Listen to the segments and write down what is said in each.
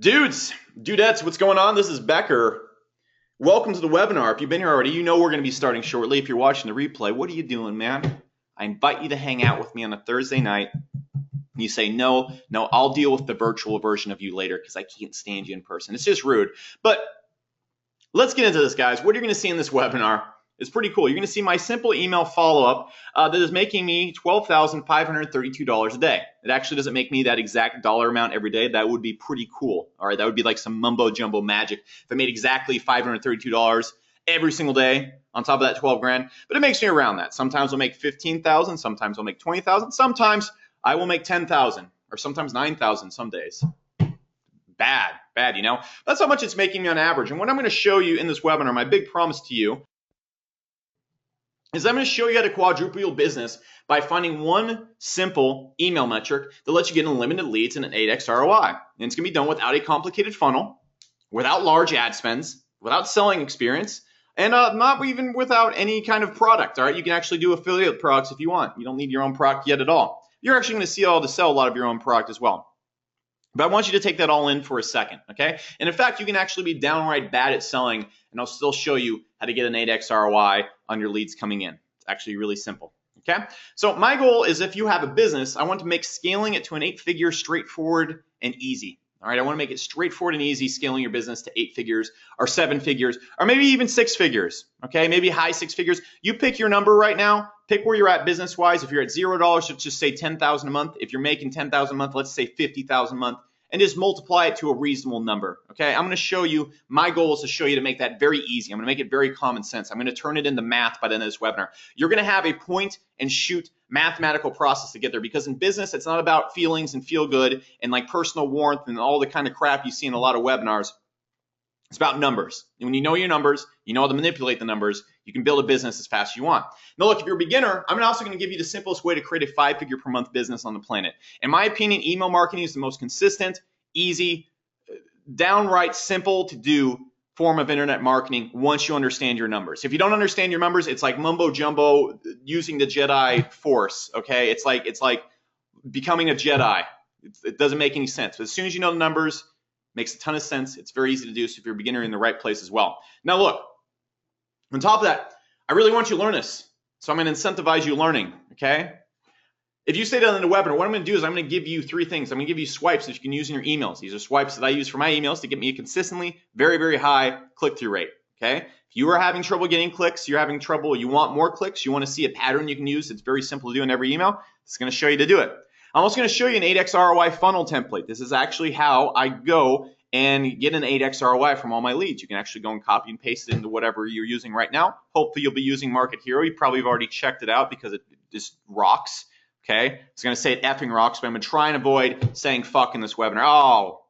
Dudes, dudettes, what's going on? This is Becker. Welcome to the webinar. If you've been here already, you know we're going to be starting shortly. If you're watching the replay, what are you doing, man? I invite you to hang out with me on a Thursday night. You say, no, I'll deal with the virtual version of you later because I can't stand you in person. It's just rude. But let's get into this, guys. What you're going to see in this webinar is pretty cool. You're going to see my simple email follow-up that is making me $12,532 a day. It actually doesn't make me that exact dollar amount every day. That would be pretty cool. All right, that would be like some mumbo jumbo magic if I made exactly $532 every single day on top of that 12 grand. But it makes me around that. Sometimes I'll make 15,000. Sometimes I'll make 20,000. Sometimes I will make 10,000 or sometimes 9,000 some days. Bad, you know? That's how much it's making me on average. And what I'm going to show you in this webinar, my big promise to you, is I'm going to show you how to quadruple your business by finding one simple email metric that lets you get unlimited leads and an 8x ROI. And it's going to be done without a complicated funnel, without large ad spends, without selling experience, and not even without any kind of product. All right, you can actually do affiliate products if you want. You don't need your own product yet at all. You're actually going to see how to sell a lot of your own product as well. But I want you to take that all in for a second, okay? And in fact, you can actually be downright bad at selling, and I'll still show you how to get an 8x ROI on your leads coming in. It's actually really simple, okay? So my goal is if you have a business, I want to make scaling it to an 8-figure straightforward and easy. All right, I want to make it straightforward and easy scaling your business to 8 figures or 7 figures or maybe even 6 figures, okay? Maybe high 6 figures. You pick your number right now. Pick where you're at business-wise. If you're at $0, let's just say $10,000 a month. If you're making $10,000 a month, let's say $50,000 a month, and just multiply it to a reasonable number, okay? I'm going to show you, my goal is to show you to make that very easy. I'm going to make it very common sense. I'm going to turn it into math by the end of this webinar. You're going to have a point and shoot mathematical process to get there, because in business, it's not about feelings and feel good and like personal warmth and all the kind of crap you see in a lot of webinars. It's about numbers. And when you know your numbers, you know how to manipulate the numbers, you can build a business as fast as you want. Now, look, if you're a beginner, I'm also going to give you the simplest way to create a 5-figure per month business on the planet. In my opinion, email marketing is the most consistent, easy, downright simple to do form of internet marketing once you understand your numbers. If you don't understand your numbers, it's like mumbo jumbo using the Jedi Force, okay? It's like becoming a Jedi. It doesn't make any sense. But as soon as you know the numbers, makes a ton of sense. It's very easy to do. So if you're a beginner, you're in the right place as well. Now look, on top of that, I really want you to learn this. So I'm going to incentivize you learning, okay? If you stay down in the webinar, what I'm going to do is I'm going to give you 3 things. I'm going to give you swipes that you can use in your emails. These are swipes that I use for my emails to get me a consistently very, very high click-through rate, okay? If you are having trouble getting clicks, you're having trouble, you want more clicks, you want to see a pattern you can use, it's very simple to do in every email. It's going to show you to do it. I'm also going to show you an 8x ROI funnel template. This is actually how I go and get an 8x ROI from all my leads. You can actually go and copy and paste it into whatever you're using right now. Hopefully you'll be using Market Hero. You probably have already checked it out because it just rocks, okay? It's going to say it effing rocks, but I'm going to try and avoid saying fuck in this webinar. Oh,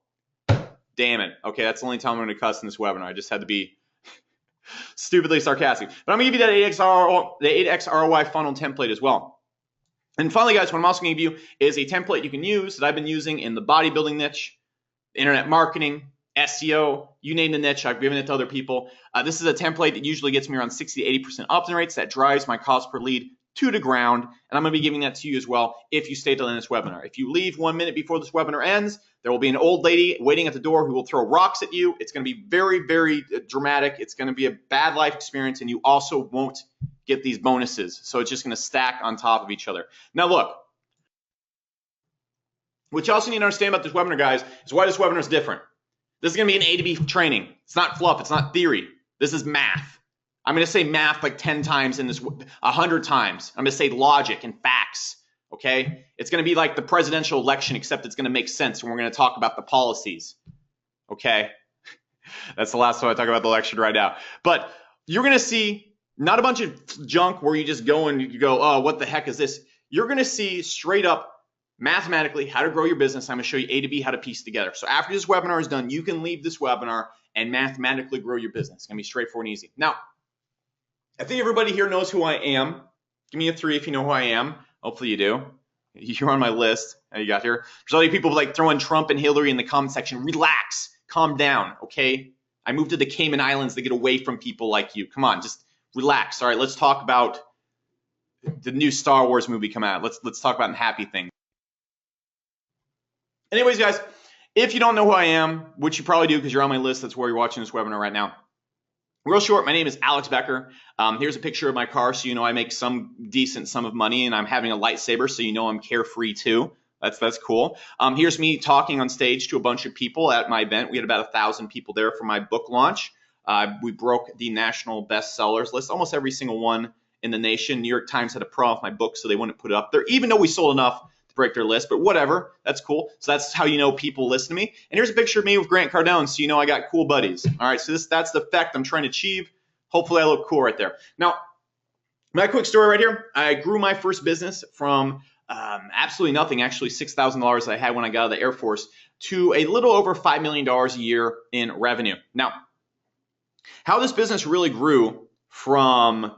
damn it. Okay, that's the only time I'm going to cuss in this webinar. I just had to be stupidly sarcastic. But I'm going to give you that 8x ROI funnel template as well. And finally, guys, what I'm also going to give you is a template you can use that I've been using in the bodybuilding niche, internet marketing, SEO, you name the niche, I've given it to other people. This is a template that usually gets me around 60 to 80% opt-in rates. That drives my cost per lead to the ground, and I'm going to be giving that to you as well if you stay till the end of this webinar. If you leave 1 minute before this webinar ends, there will be an old lady waiting at the door who will throw rocks at you. It's going to be very, very dramatic. It's going to be a bad life experience, and you also won't get these bonuses. So it's just going to stack on top of each other. Now look, what you also need to understand about this webinar, guys, is why this webinar is different. This is going to be an A to B training. It's not fluff. It's not theory. This is math. I'm going to say math like 10 times in this, 100 times. I'm going to say logic and facts, okay? It's going to be like the presidential election, except it's going to make sense, and we're going to talk about the policies, okay? That's the last time I talk about the election right now. But you're going to see not a bunch of junk where you just go and you go, oh, what the heck is this? You're going to see straight up mathematically how to grow your business. I'm going to show you A to B how to piece together. So after this webinar is done, you can leave this webinar and mathematically grow your business. It's going to be straightforward and easy. Now, I think everybody here knows who I am. Give me a 3 if you know who I am. Hopefully you do. You're on my list. How you got here? There's all these people like throwing Trump and Hillary in the comment section. Relax. Calm down, okay? I moved to the Cayman Islands to get away from people like you. Come on, just relax. All right, let's talk about the new Star Wars movie come out. Let's talk about happy things. Anyways, guys, If you don't know who I am, which you probably do because you're on my list, that's where you're watching this webinar right now. Real short, my name is Alex Becker. Here's a picture of my car, so you know I make some decent sum of money, and I'm having a lightsaber, so you know I'm carefree too. That's cool. Here's me talking on stage to a bunch of people at my event. We had about 1,000 people there for my book launch. We broke the national bestsellers list, almost every single one in the nation. New York Times had a problem with my book, so they wouldn't put it up there, even though we sold enough to break their list. But whatever, that's cool. So that's how you know people listen to me. And here's a picture of me with Grant Cardone, so you know I got cool buddies. All right, so that's the effect I'm trying to achieve. Hopefully I look cool right there. Now, my quick story right here. I grew my first business from absolutely nothing, actually $6,000 that I had when I got out of the Air Force, to a little over $5 million a year in revenue. Now, how this business really grew from,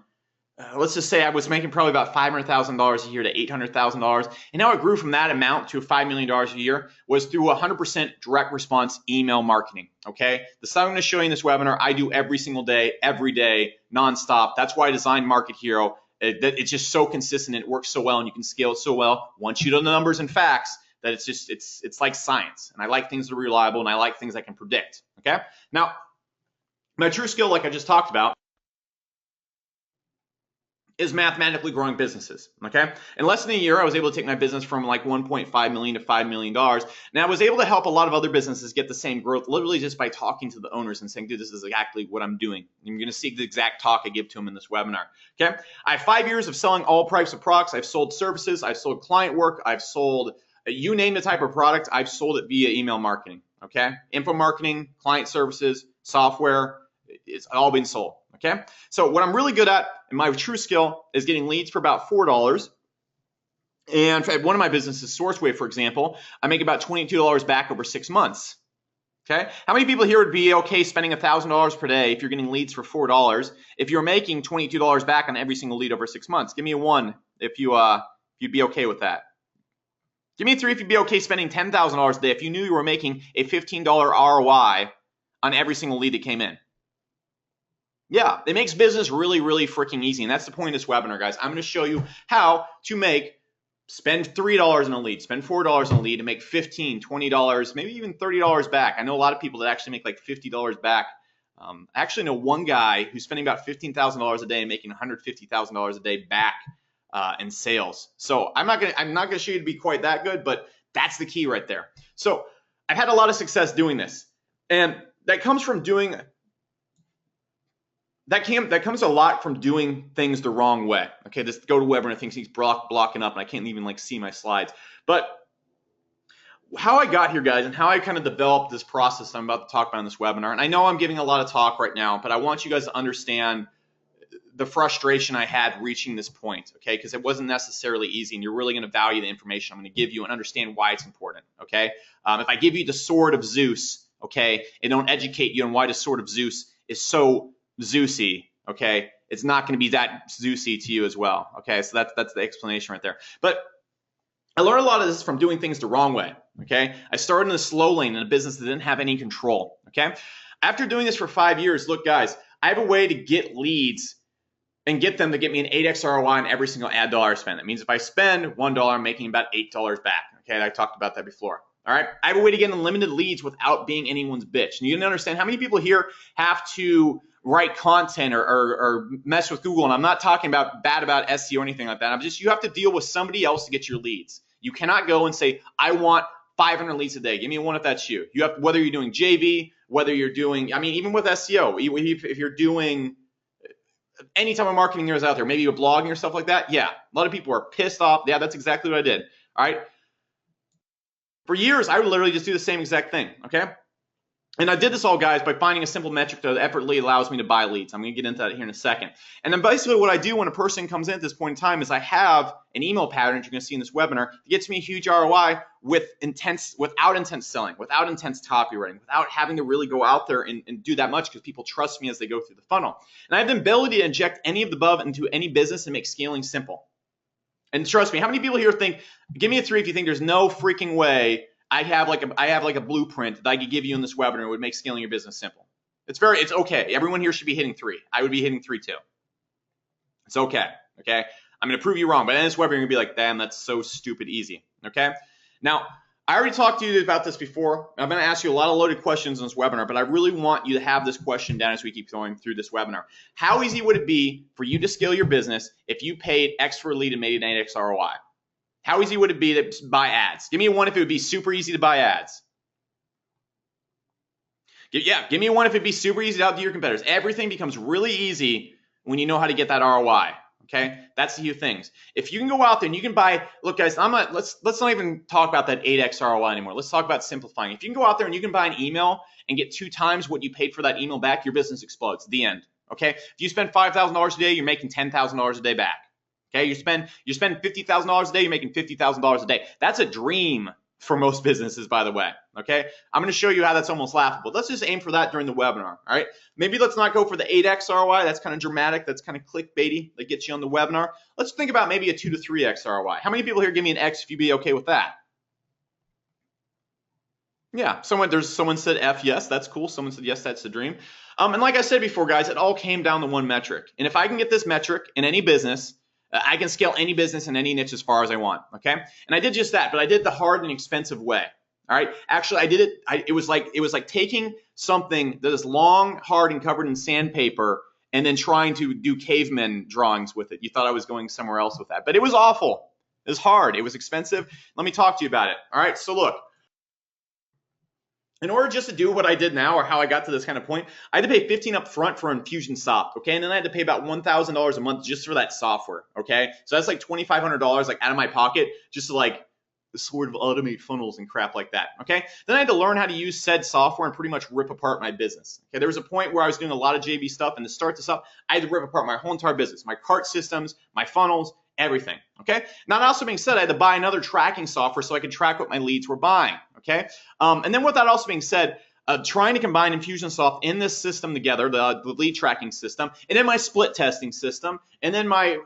let's just say I was making probably about $500,000 a year to $800,000, and how it grew from that amount to $5 million a year was through 100% direct response email marketing, okay? The stuff I'm going to show you in this webinar, I do every single day, every day, nonstop. That's why I designed Market Hero. It's just so consistent, it works so well, and you can scale it so well once you know the numbers and facts that it's like science. And I like things that are reliable, and I like things I can predict, okay? Now, my true skill, like I just talked about, is mathematically growing businesses, okay? In less than a year, I was able to take my business from like $1.5 million to $5 million. And I was able to help a lot of other businesses get the same growth literally just by talking to the owners and saying, dude, this is exactly what I'm doing. And you're gonna see the exact talk I give to them in this webinar, okay? I have 5 years of selling all types of products. I've sold services, I've sold client work, I've sold, you name the type of product, I've sold it via email marketing, okay? Info marketing, client services, software, it's all been sold, okay? So what I'm really good at, and my true skill, is getting leads for about $4. And for one of my businesses, SourceWave, for example, I make about $22 back over 6 months, okay? How many people here would be okay spending $1,000 per day if you're getting leads for $4, if you're making $22 back on every single lead over 6 months? Give me a 1 if you'd be okay with that. Give me a 3 if you'd be okay spending $10,000 a day if you knew you were making a $15 ROI on every single lead that came in. Yeah, it makes business really, really freaking easy. And that's the point of this webinar, guys. I'm going to show you how to spend $3 in a lead, spend $4 in a lead to make $15, $20, maybe even $30 back. I know a lot of people that actually make like $50 back. I actually know one guy who's spending about $15,000 a day and making $150,000 a day back in sales. So I'm not gonna show you to be quite that good, but that's the key right there. So I've had a lot of success doing this, and that comes from doing. That comes a lot from doing things the wrong way. Okay, this GoToWebinar thinks he's blocking up, and I can't even like see my slides. But how I got here, guys, and how I kind of developed this process I'm about to talk about in this webinar, and I know I'm giving a lot of talk right now, but I want you guys to understand the frustration I had reaching this point, okay? Because it wasn't necessarily easy, and you're really going to value the information I'm going to give you and understand why it's important, okay? If I give you the sword of Zeus, okay, and don't educate you on why the sword of Zeus is so Zeusy, okay, it's not going to be that Zeusy to you as well, okay? So that's the explanation right there. But I learned a lot of this from doing things the wrong way, okay? I started in a slow lane in a business that didn't have any control, okay? After doing this for 5 years, look, guys, I have a way to get leads and get them to get me an 8x ROI on every single ad dollar I spend. That means if I spend $1, I'm making about $8 back, okay? I talked about that before. All right, I have a way to get unlimited leads without being anyone's bitch. And you didn't understand how many people here have to write content or mess with Google. And I'm not talking about bad about SEO or anything like that. You have to deal with somebody else to get your leads. You cannot go and say, I want 500 leads a day. Give me one if that's you. You have, whether you're doing JV, whether you're doing, I mean, even with SEO, if you're doing any type of marketing there is out there, maybe you're blogging or stuff like that. Yeah, a lot of people are pissed off. Yeah, that's exactly what I did. All right. For years, I would literally just do the same exact thing, okay? And I did this all, guys, by finding a simple metric that effortlessly allows me to buy leads. I'm going to get into that here in a second. And then basically what I do when a person comes in at this point in time is I have an email pattern that you're going to see in this webinar that gets me a huge ROI without intense selling, without intense copywriting, without having to really go out there and do that much because people trust me as they go through the funnel. And I have the ability to inject any of the above into any business and make scaling simple. And trust me, how many people here think, give me a 3 if you think there's no freaking way I have like a blueprint that I could give you in this webinar that would make scaling your business simple. It's okay. Everyone here should be hitting 3. I would be hitting 3 too. It's okay. Okay. I'm going to prove you wrong, but in this webinar, you're going to be like, damn, that's so stupid easy. Okay. Now, I already talked to you about this before. I'm going to ask you a lot of loaded questions in this webinar, but I really want you to have this question down as we keep going through this webinar. How easy would it be for you to scale your business if you paid X for a lead and made an 8X ROI? How easy would it be to buy ads? Give me one if it would be super easy to buy ads. Yeah, give me one if it'd be super easy to outdo your competitors. Everything becomes really easy when you know how to get that ROI. Okay, that's the few things. If you can go out there and you can buy, look, guys, let's not even talk about that 8X ROI anymore. Let's talk about simplifying. If you can go out there and you can buy an email and get 2 times what you paid for that email back, your business explodes. The end. Okay, if you spend $5,000 a day, you're making $10,000 a day back. Okay, you spend $50,000 a day, you're making $50,000 a day. That's a dream for most businesses, by the way. Okay, I'm going to show you how that's almost laughable. Let's just aim for that during the webinar. All right, maybe let's not go for the 8X ROI. That's kind of dramatic. That's kind of clickbaity. That gets you on the webinar. Let's think about maybe a 2 to 3X ROI. How many people here give me an X if you'd be okay with that? Yeah, someone said F, yes, that's cool. Someone said yes, that's the dream. And like I said before, guys, it all came down to one metric. And if I can get this metric in any business, I can scale any business in any niche as far as I want, okay? And I did just that, but I did the hard and expensive way, all right? Actually, I did it, it was like taking something that is long, hard, and covered in sandpaper and then trying to do caveman drawings with it. You thought I was going somewhere else with that, but it was awful. It was hard. It was expensive. Let me talk to you about it, all right? So look, in order just to do what I did now or how I got to this kind of point, I had to pay $15,000 up front for Infusionsoft, okay? And then I had to pay about $1,000 a month just for that software, okay? So that's like $2,500 like out of my pocket just to like sort of automate funnels and crap like that, okay? Then I had to learn how to use said software and pretty much rip apart my business, okay? There was a point where I was doing a lot of JV stuff, and to start this up, I had to rip apart my whole entire business, my cart systems, my funnels, everything, okay? Now, that also being said, I had to buy another tracking software so I could track what my leads were buying, okay? And then with that also being said, trying to combine Infusionsoft in this system together, the lead tracking system, and then my split testing system, and then it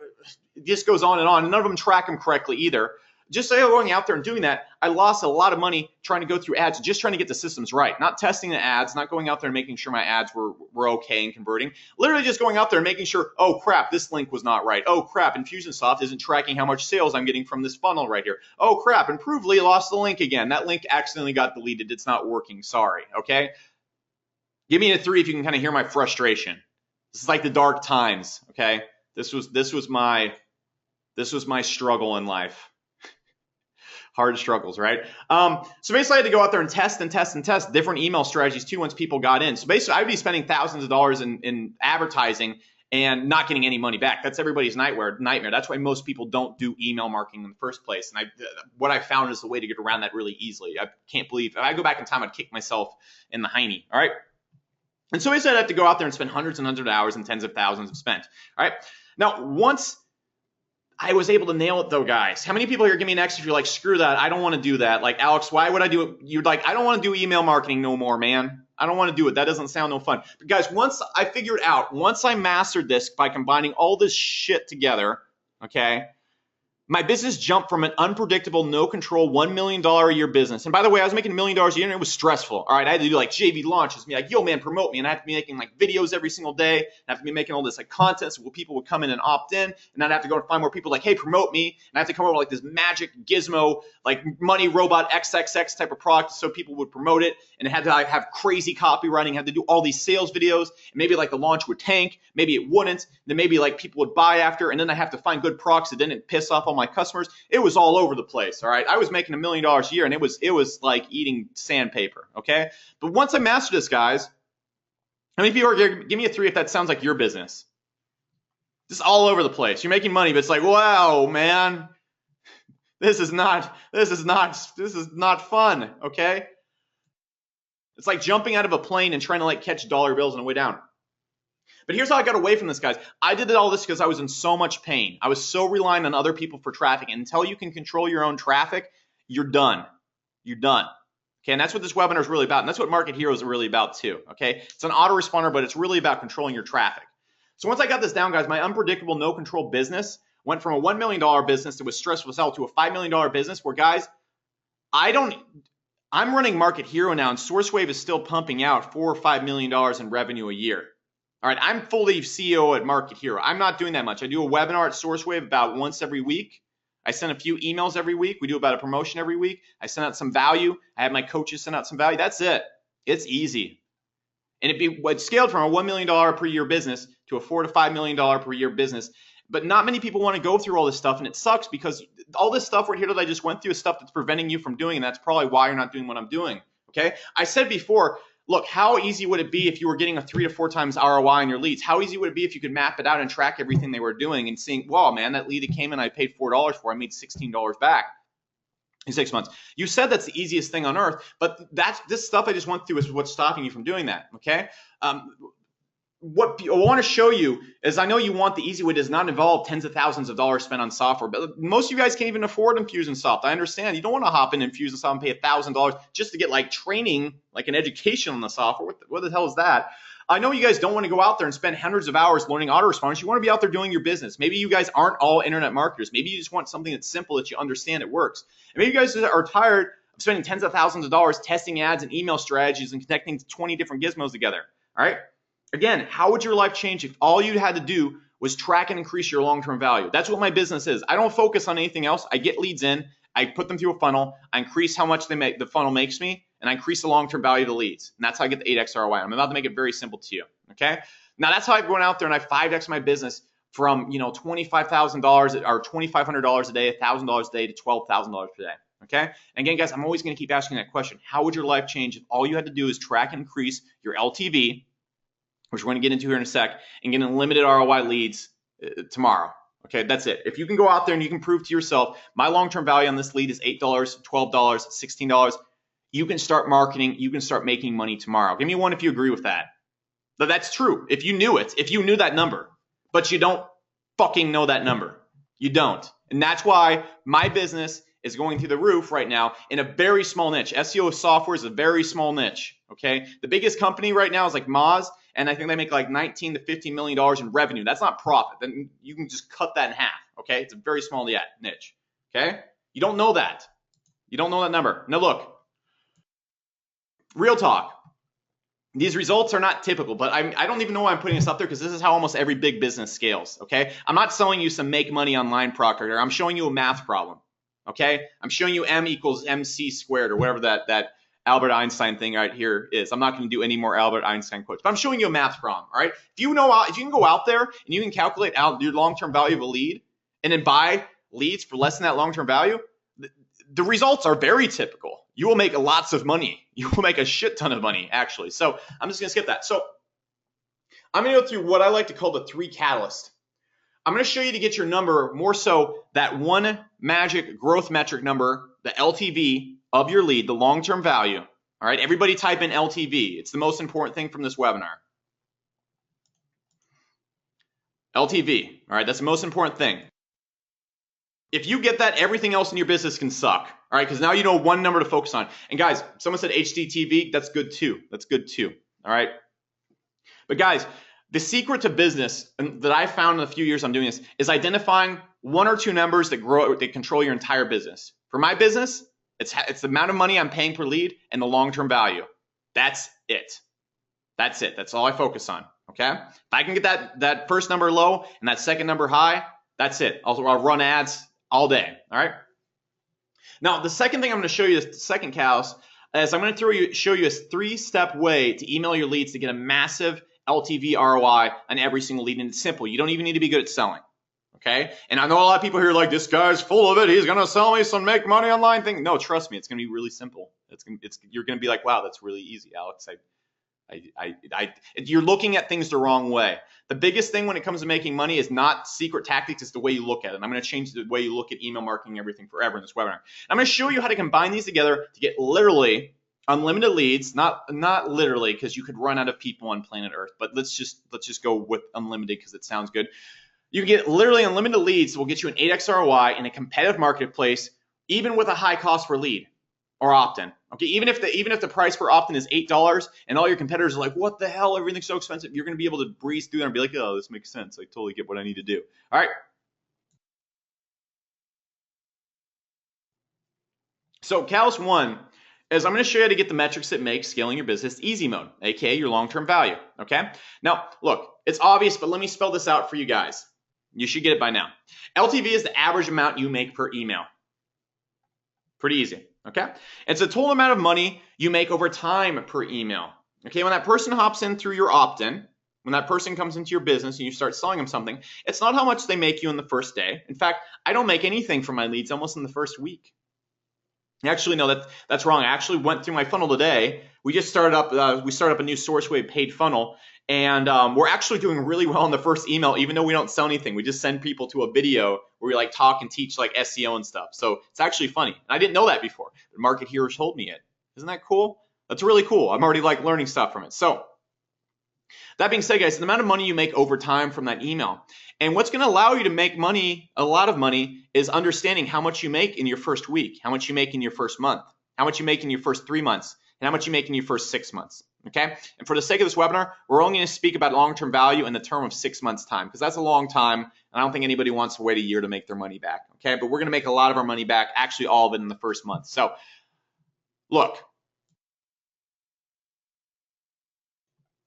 just goes on, and none of them track them correctly either. Just going out there and doing that, I lost a lot of money trying to go through ads, just trying to get the systems right, not testing the ads, not going out there and making sure my ads were okay and converting, literally just going out there and making sure, oh crap, this link was not right. Oh crap, Infusionsoft isn't tracking how much sales I'm getting from this funnel right here. Oh crap, Improvely lost the link again. That link accidentally got deleted. It's not working. Sorry, okay? Give me a 3 if you can kind of hear my frustration. This is like the dark times, okay? This was my struggle in life. Hard struggles, right? So basically I had to go out there and test different email strategies too once people got in. So basically I'd be spending thousands of dollars in advertising and not getting any money back. That's everybody's nightmare. That's why most people don't do email marketing in the first place. And what I found is the way to get around that really easily. I can't believe, if I go back in time, I'd kick myself in the hiney, all right? And so basically I'd have to go out there and spend hundreds and hundreds of hours and tens of thousands of spent, all right? Now, once I was able to nail it though, guys. How many people here give me an X if you're like, screw that, I don't want to do that. Like, Alex, why would I do it? You're like, I don't want to do email marketing no more, man. I don't want to do it. That doesn't sound no fun. But guys, once I figured out, once I mastered this by combining all this shit together, okay, my business jumped from an unpredictable, no control, $1 million a year business. And by the way, I was making $1 million a year and it was stressful. All right, I had to do like JV launches, be like, yo man, promote me. And I have to be making like videos every single day. I have to be making all this like content so people would come in and opt in. And I'd have to go and find more people like, hey, promote me. And I have to come up with like this magic gizmo, like money robot XXX type of product so people would promote it. And it had to like, have crazy copywriting, had to do all these sales videos. And maybe like the launch would tank, maybe it wouldn't. Then maybe like people would buy after. And then I have to find good products that didn't piss off all my customers. It was all over the place, all right? I was making $1 million a year, and it was like eating sandpaper, okay? But once I mastered this, guys, how many people are here? Give me a 3 if that sounds like your business. Just all over the place. You're making money, but it's like, wow, man, this is not fun, okay? It's like jumping out of a plane and trying to like catch dollar bills on the way down. But here's how I got away from this, guys. I did all this because I was in so much pain. I was so reliant on other people for traffic. And until you can control your own traffic, you're done. You're done. Okay, and that's what this webinar is really about. And that's what Market Heroes are really about too. Okay, it's an autoresponder, but it's really about controlling your traffic. So once I got this down, guys, my unpredictable, no control business went from a $1 million business that was stressful to sell to a $5 million business where, guys, I'm running Market Hero now, and SourceWave is still pumping out $4 or $5 million in revenue a year. All right, I'm fully CEO at Market Hero. I'm not doing that much. I do a webinar at SourceWave about once every week. I send a few emails every week. We do about a promotion every week. I send out some value. I have my coaches send out some value. That's it. It's easy. And it scaled from a $1 million per year business to a $4 to $5 million per year business. But not many people want to go through all this stuff, and it sucks because all this stuff right here that I just went through is stuff that's preventing you from doing, and that's probably why you're not doing what I'm doing. Okay? I said before, look, how easy would it be if you were getting a 3 to 4 times ROI on your leads? How easy would it be if you could map it out and track everything they were doing and seeing, wow, man, that lead that came in, I paid $4 for, I made $16 back in 6 months. You said that's the easiest thing on earth, but this stuff I just went through is what's stopping you from doing that, okay? What I want to show you is, I know you want the easy way. Does not involve tens of thousands of dollars spent on software, but most of you guys can't even afford Infusionsoft. I understand. You don't want to hop in Infusionsoft and pay $1,000 just to get like training, like an education on the software. What the hell is that? I know you guys don't want to go out there and spend hundreds of hours learning autoresponders. You want to be out there doing your business. Maybe you guys aren't all internet marketers. Maybe you just want something that's simple that you understand it works. And maybe you guys are tired of spending tens of thousands of dollars testing ads and email strategies and connecting 20 different gizmos together. All right? Again, how would your life change if all you had to do was track and increase your long-term value? That's what my business is. I don't focus on anything else. I get leads in, I put them through a funnel, I increase how much the funnel makes me, and I increase the long-term value of the leads. And that's how I get the 8x ROI. I'm about to make it very simple to you. Okay? Now that's how I've gone out there and I 5x my business from $25,000 or $2,500 a day, $1,000 a day to $12,000 per day. Okay? And again, guys, I'm always going to keep asking that question. How would your life change if all you had to do is track and increase your LTV, which we're going to get into here in a sec, and get unlimited ROI leads tomorrow. Okay, that's it. If you can go out there and you can prove to yourself, my long-term value on this lead is $8, $12, $16, you can start marketing, you can start making money tomorrow. Give me one if you agree with that. But that's true. If you knew it, if you knew that number, but you don't fucking know that number. You don't. And that's why my business is going through the roof right now in a very small niche. SEO software is a very small niche. Okay, the biggest company right now is like Moz, and I think they make like $19 to $15 million in revenue. That's not profit. Then you can just cut that in half. Okay, it's a very small niche. Okay, you don't know that. You don't know that number. Now look, real talk. These results are not typical, but I don't even know why I'm putting this up there, because this is how almost every big business scales. Okay, I'm not selling you some make money online proctor. I'm showing you a math problem. Okay, I'm showing you M equals MC squared, or whatever that Albert Einstein thing right here is. I'm not going to do any more Albert Einstein quotes, but I'm showing you a math problem. All right, if you can go out there and you can calculate out your long-term value of a lead and then buy leads for less than that long-term value, the results are very typical. You will make lots of money. You will make a shit ton of money, actually. So I'm just going to skip that. So I'm going to go through what I like to call the 3 catalysts. I'm going to show you to get your number, more so that one magic growth metric number, the LTV of your lead, the long-term value. All right, everybody type in LTV. It's the most important thing from this webinar. LTV, all right, that's the most important thing. If you get that, everything else in your business can suck. All right, because now you know one number to focus on. And guys, someone said HDTV. That's good too. That's good too. All right. But guys, the secret to business that I found in the few years I'm doing this is identifying 1 or 2 numbers that control your entire business. For my business, it's the amount of money I'm paying per lead and the long-term value. That's it. That's it. That's all I focus on. Okay. If I can get that first number low and that second number high, that's it. I'll run ads all day. All right. Now, the second thing I'm going to show you, the second catalyst, is I'm going to show you a 3-step way to email your leads to get a massive LTV ROI on every single lead. And it's simple. You don't even need to be good at selling. Okay. And I know a lot of people here are like, this guy's full of it. He's going to sell me some make money online thing. No, trust me. It's going to be really simple. You're going to be like, wow, that's really easy, Alex. You're looking at things the wrong way. The biggest thing when it comes to making money is not secret tactics, it's the way you look at it. And I'm going to change the way you look at email marketing and everything forever in this webinar. I'm going to show you how to combine these together to get literally unlimited leads, not literally, because you could run out of people on planet Earth, but let's just go with unlimited because it sounds good. You can get literally unlimited leads that will get you an 8x ROI in a competitive marketplace, even with a high cost per lead or opt-in. Okay, even if the price per opt-in is $8 and all your competitors are like, what the hell, everything's so expensive, you're going to be able to breeze through that and be like, oh, this makes sense. I totally get what I need to do. All right. So catalyst 1 is I'm going to show you how to get the metrics that make scaling your business easy mode, aka your long-term value. Okay. Now, look, it's obvious, but let me spell this out for you guys. You should get it by now. LTV is the average amount you make per email. Pretty easy, okay? It's the total amount of money you make over time per email. Okay, when that person hops in through your opt-in, when that person comes into your business and you start selling them something, it's not how much they make you in the first day. In fact, I don't make anything from my leads almost in the first week. Actually, no, that's wrong. I actually went through my funnel today. We just started up, a new SourceWave paid funnel, and we're actually doing really well in the first email, even though we don't sell anything. We just send people to a video where we like talk and teach like SEO and stuff. So it's actually funny. And I didn't know that before. The market here told me it. Isn't that cool? That's really cool. I'm already like learning stuff from it. So that being said, guys, the amount of money you make over time from that email. And what's going to allow you to make money, a lot of money, is understanding how much you make in your first week, how much you make in your first month, how much you make in your first 3 months, and how much you make in your first 6 months. Okay? And for the sake of this webinar, we're only going to speak about long-term value in the term of 6 months' time, because that's a long time, and I don't think anybody wants to wait a year to make their money back. Okay? But we're going to make a lot of our money back, actually all of it in the first month. So, look.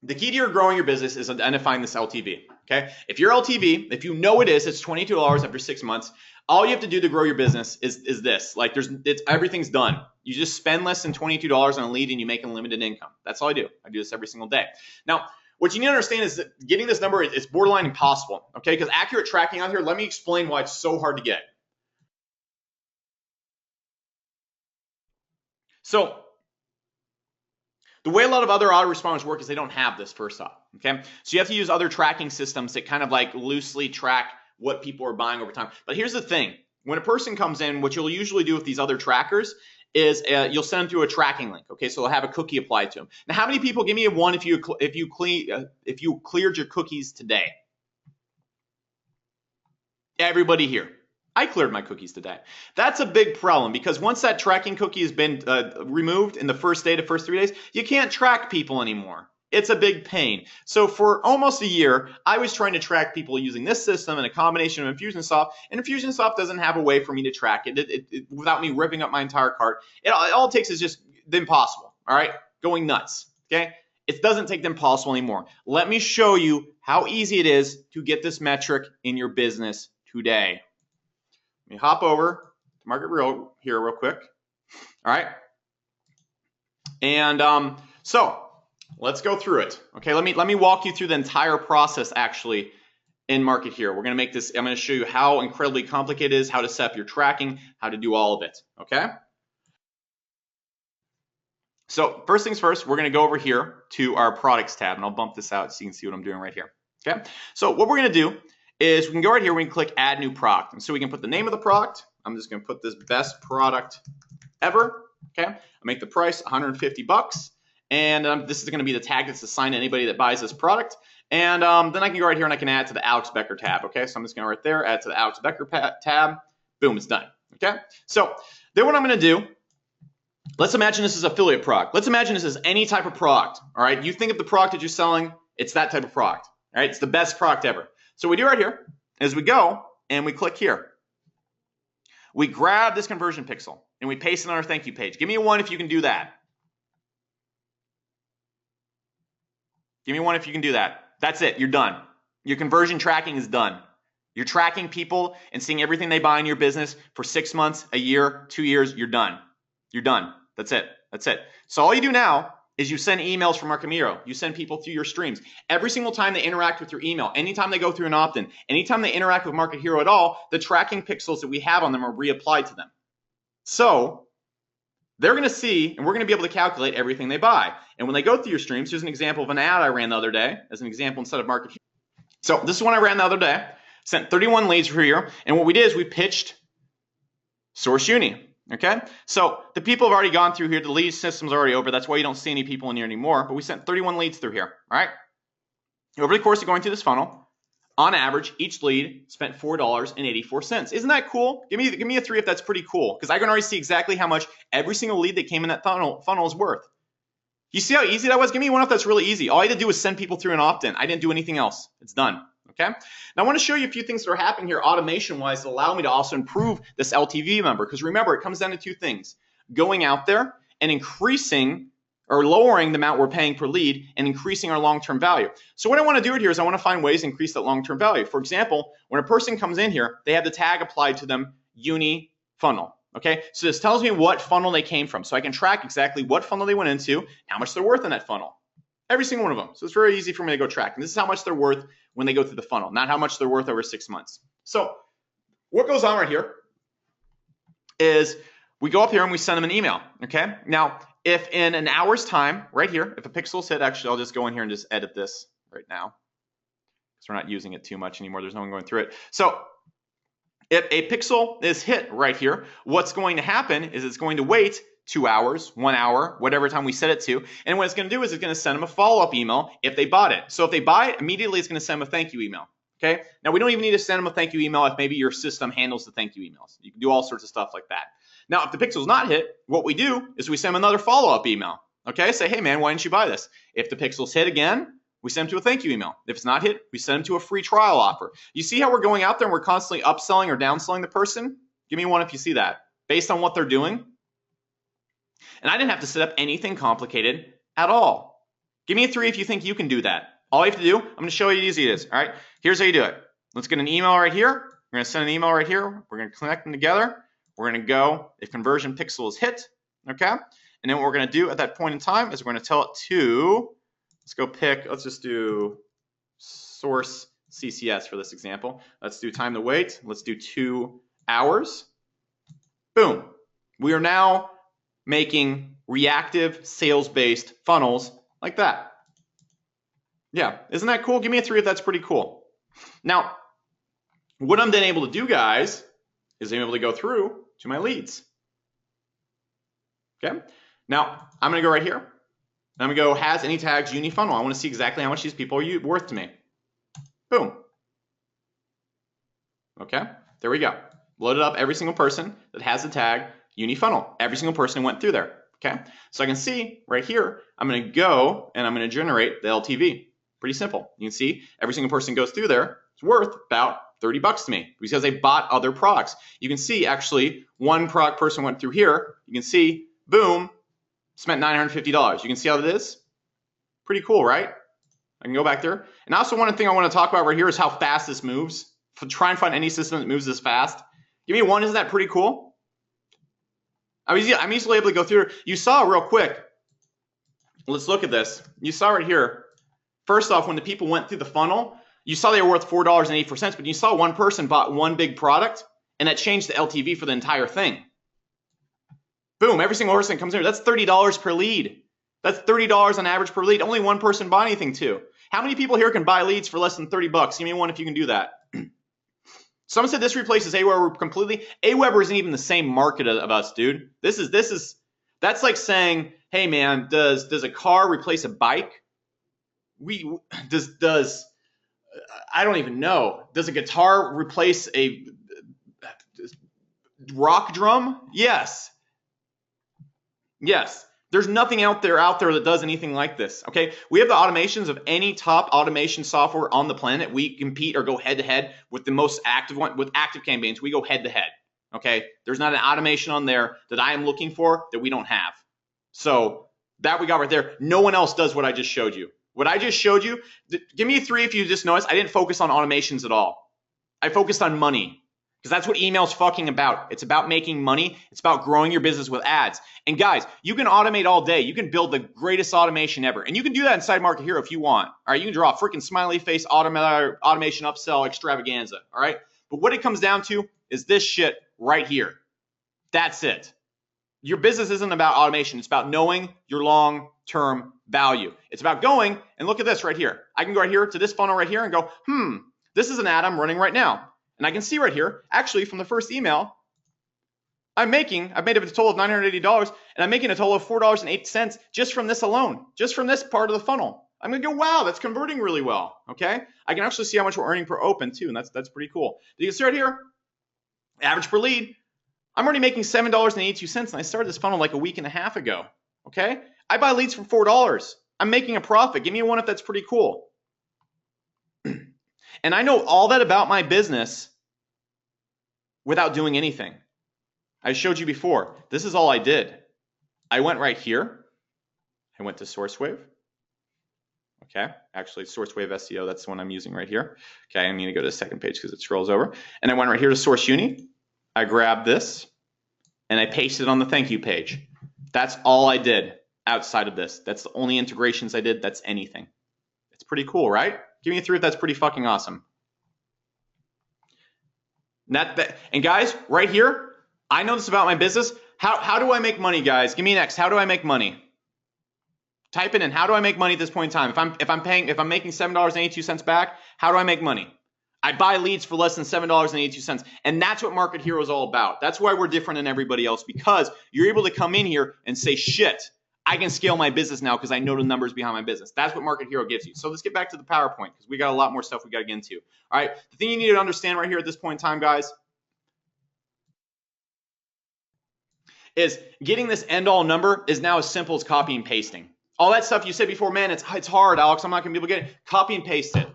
The key to your growing your business is identifying this LTV, okay? If your LTV, if you know it is, it's $22 after 6 months, all you have to do to grow your business is this. Like everything's done. You just spend less than $22 on a lead and you make unlimited income. That's all I do. I do this every single day. Now, what you need to understand is that getting this number is borderline impossible, okay? Because accurate tracking out here, let me explain why it's so hard to get. So, the way a lot of other autoresponders work is they don't have this first off, okay? So you have to use other tracking systems that kind of like loosely track what people are buying over time. But here's the thing. When a person comes in, what you'll usually do with these other trackers is you'll send them through a tracking link, okay? So they'll have a cookie applied to them. Now, how many people, give me a one if you cleared your cookies today? Everybody here. I cleared my cookies today. That's a big problem because once that tracking cookie has been removed in the first day to first 3 days, you can't track people anymore. It's a big pain. So for almost a year, I was trying to track people using this system and a combination of Infusionsoft, and Infusionsoft doesn't have a way for me to track it, without me ripping up my entire cart. All it takes is just the impossible, all right? Going nuts, okay? It doesn't take the impossible anymore. Let me show you how easy it is to get this metric in your business today. Let me hop over to Market Real here real quick. All right. And so let's go through it. Okay, let me walk you through the entire process actually in Market here. We're gonna make this, I'm gonna show you how incredibly complicated it is, how to set up your tracking, how to do all of it. Okay. So first things first, we're gonna go over here to our products tab, and I'll bump this out so you can see what I'm doing right here. Okay. So what we're gonna do is we can go right here, we can click add new product. And so we can put the name of the product. I'm just gonna put this best product ever, okay? I'll make the price 150 bucks. And this is gonna be the tag that's assigned to anybody that buys this product. And then I can go right here and I can add to the Alex Becker tab, okay? So I'm just gonna right there, add to the Alex Becker tab. Boom, it's done, okay? So then what I'm gonna do, let's imagine this is affiliate product. Let's imagine this is any type of product, all right? You think of the product that you're selling, it's that type of product, all right? It's the best product ever. So we do right here is we go and we click here. We grab this conversion pixel and we paste it on our thank you page. Give me a one if you can do that. Give me one if you can do that. That's it. You're done. Your conversion tracking is done. You're tracking people and seeing everything they buy in your business for 6 months, a year, 2 years. You're done. You're done. That's it. That's it. So all you do now is you send emails from Market Hero. You send people through your streams. Every single time they interact with your email, anytime they go through an opt-in, anytime they interact with Market Hero at all, the tracking pixels that we have on them are reapplied to them. So they're going to see, and we're going to be able to calculate everything they buy. And when they go through your streams, here's an example of an ad I ran the other day, as an example instead of Market Hero. So this is one I ran the other day, sent 31 leads for here, and what we did is we pitched Source Uni. Okay, so the people have already gone through here. The lead system's already over. That's why you don't see any people in here anymore. But we sent 31 leads through here. All right. Over the course of going through this funnel, on average, each lead spent $4.84. Isn't that cool? Give me a 3 if that's pretty cool, because I can already see exactly how much every single lead that came in that funnel is worth. You see how easy that was? Give me 1 if that's really easy. All I had to do was send people through an opt-in. I didn't do anything else. It's done. Okay. Now I want to show you a few things that are happening here automation-wise that allow me to also improve this LTV number. Because remember, it comes down to 2 things: going out there and increasing or lowering the amount we're paying per lead and increasing our long-term value. So what I want to do here is I want to find ways to increase that long-term value. For example, when a person comes in here, they have the tag applied to them, uni funnel. Okay, so this tells me what funnel they came from. So I can track exactly what funnel they went into, how much they're worth in that funnel. Every single one of them. So it's very easy for me to go track. And this is how much they're worth when they go through the funnel, not how much they're worth over 6 months. So what goes on right here is we go up here and we send them an email. Okay, now if in an hour's time, right here, if a pixel's hit, actually I'll just go in here and just edit this right now because we're not using it too much anymore. There's no one going through it. So if a pixel is hit right here, what's going to happen is it's going to wait 2 hours, 1 hour, whatever time we set it to. And what it's going to do is it's going to send them a follow-up email if they bought it. So if they buy it, immediately it's going to send them a thank you email. Okay. Now we don't even need to send them a thank you email if maybe your system handles the thank you emails. You can do all sorts of stuff like that. Now, if the pixel's not hit, what we do is we send them another follow-up email. Okay. Say, hey man, why didn't you buy this? If the pixel's hit again, we send them to a thank you email. If it's not hit, we send them to a free trial offer. You see how we're going out there and we're constantly upselling or downselling the person? Give me one if you see that. Based on what they're doing. And I didn't have to set up anything complicated at all. Give me a 3 if you think you can do that. All you have to do, I'm going to show you how easy it is. All right, here's how you do it. Let's get an email right here. We're going to send an email right here. We're going to connect them together. We're going to go if conversion pixel is hit. Okay. And then what we're going to do at that point in time is we're going to tell it to, let's just do source CCS for this example. Let's do time to wait. Let's do 2 hours. Boom. We are now making reactive sales-based funnels like that. Yeah, isn't that cool? Give me a 3 if that's pretty cool. Now, what I'm then able to do, guys, is I'm able to go through to my leads. Okay. Now, I'm going to go right here. I'm going to go has any tags uni funnel. I want to see exactly how much these people are worth to me. Boom. Okay. There we go. Loaded up every single person that has the tag uni funnel. Every single person who went through there. Okay. So I can see right here, I'm going to go and I'm going to generate the LTV. Pretty simple. You can see every single person goes through there. It's worth about $30 to me because they bought other products. You can see actually one product person went through here. You can see, boom, spent $950. You can see how it is? Pretty cool, right? I can go back there. And also one thing I want to talk about right here is how fast this moves. Try and find any system that moves this fast. Give me one. Isn't that pretty cool? I'm easily able to go through. You saw real quick. Let's look at this. You saw right here. First off, when the people went through the funnel, you saw they were worth $4.84, but you saw one person bought one big product, and that changed the LTV for the entire thing. Boom, every single person that comes in, that's $30 per lead. That's $30 on average per lead. Only one person bought anything too. How many people here can buy leads for less than $30? Give me one if you can do that. Someone said this replaces Aweber completely. Aweber isn't even the same market of us, dude. That's like saying, hey man, does a car replace a bike? I don't even know. Does a guitar replace a rock drum? Yes. Yes. There's nothing out there that does anything like this. Okay. We have the automations of any top automation software on the planet. We compete or go head to head with the most active one with active campaigns. We go head to head. Okay. There's not an automation on there that I am looking for that we don't have. So that we got right there. No one else does what I just showed you. What I just showed you, give me a 3 if you just noticed. I didn't focus on automations at all. I focused on money because that's what email's fucking about. It's about making money. It's about growing your business with ads. And guys, you can automate all day. You can build the greatest automation ever. And you can do that inside Market Hero if you want. All right, you can draw a freaking smiley face automation upsell extravaganza. All right, but what it comes down to is this shit right here. That's it. Your business isn't about automation. It's about knowing your long-term value. It's about going and look at this right here. I can go right here to this funnel right here and go, this is an ad I'm running right now. And I can see right here, actually from the first email, I've made a total of $980 and I'm making a total of $4.08 just from this alone, just from this part of the funnel. I'm gonna go, wow, that's converting really well, okay? I can actually see how much we're earning per open too, and that's pretty cool. You can see right here, average per lead, I'm already making $7.82 and I started this funnel like a week and a half ago, okay? I buy leads for $4. I'm making a profit. Give me one if that's pretty cool. And I know all that about my business without doing anything. I showed you before. This is all I did. I went right here, I went to SourceWave. Okay, actually SourceWave SEO, that's the one I'm using right here. Okay, I'm going to go to the second page because it scrolls over. And I went right here to Source Uni. I grabbed this and I pasted it on the thank you page. That's all I did outside of this. That's the only integrations I did. That's anything. It's pretty cool, right? Give me a 3 if that's pretty fucking awesome. And guys, right here, I know this about my business. How do I make money, guys? Give me an X. How do I make money? Type it in. How do I make money at this point in time? If I'm making $7.82 back, how do I make money? I buy leads for less than $7.82. And that's what Market Hero is all about. That's why we're different than everybody else, because you're able to come in here and say, shit, I can scale my business now because I know the numbers behind my business. That's what Market Hero gives you. So let's get back to the PowerPoint because we got a lot more stuff we got to get into. All right. The thing you need to understand right here at this point in time, guys, is getting this end all number is now as simple as copy and pasting. All that stuff you said before, man, it's hard, Alex. I'm not going to be able to get it. Copy and paste it.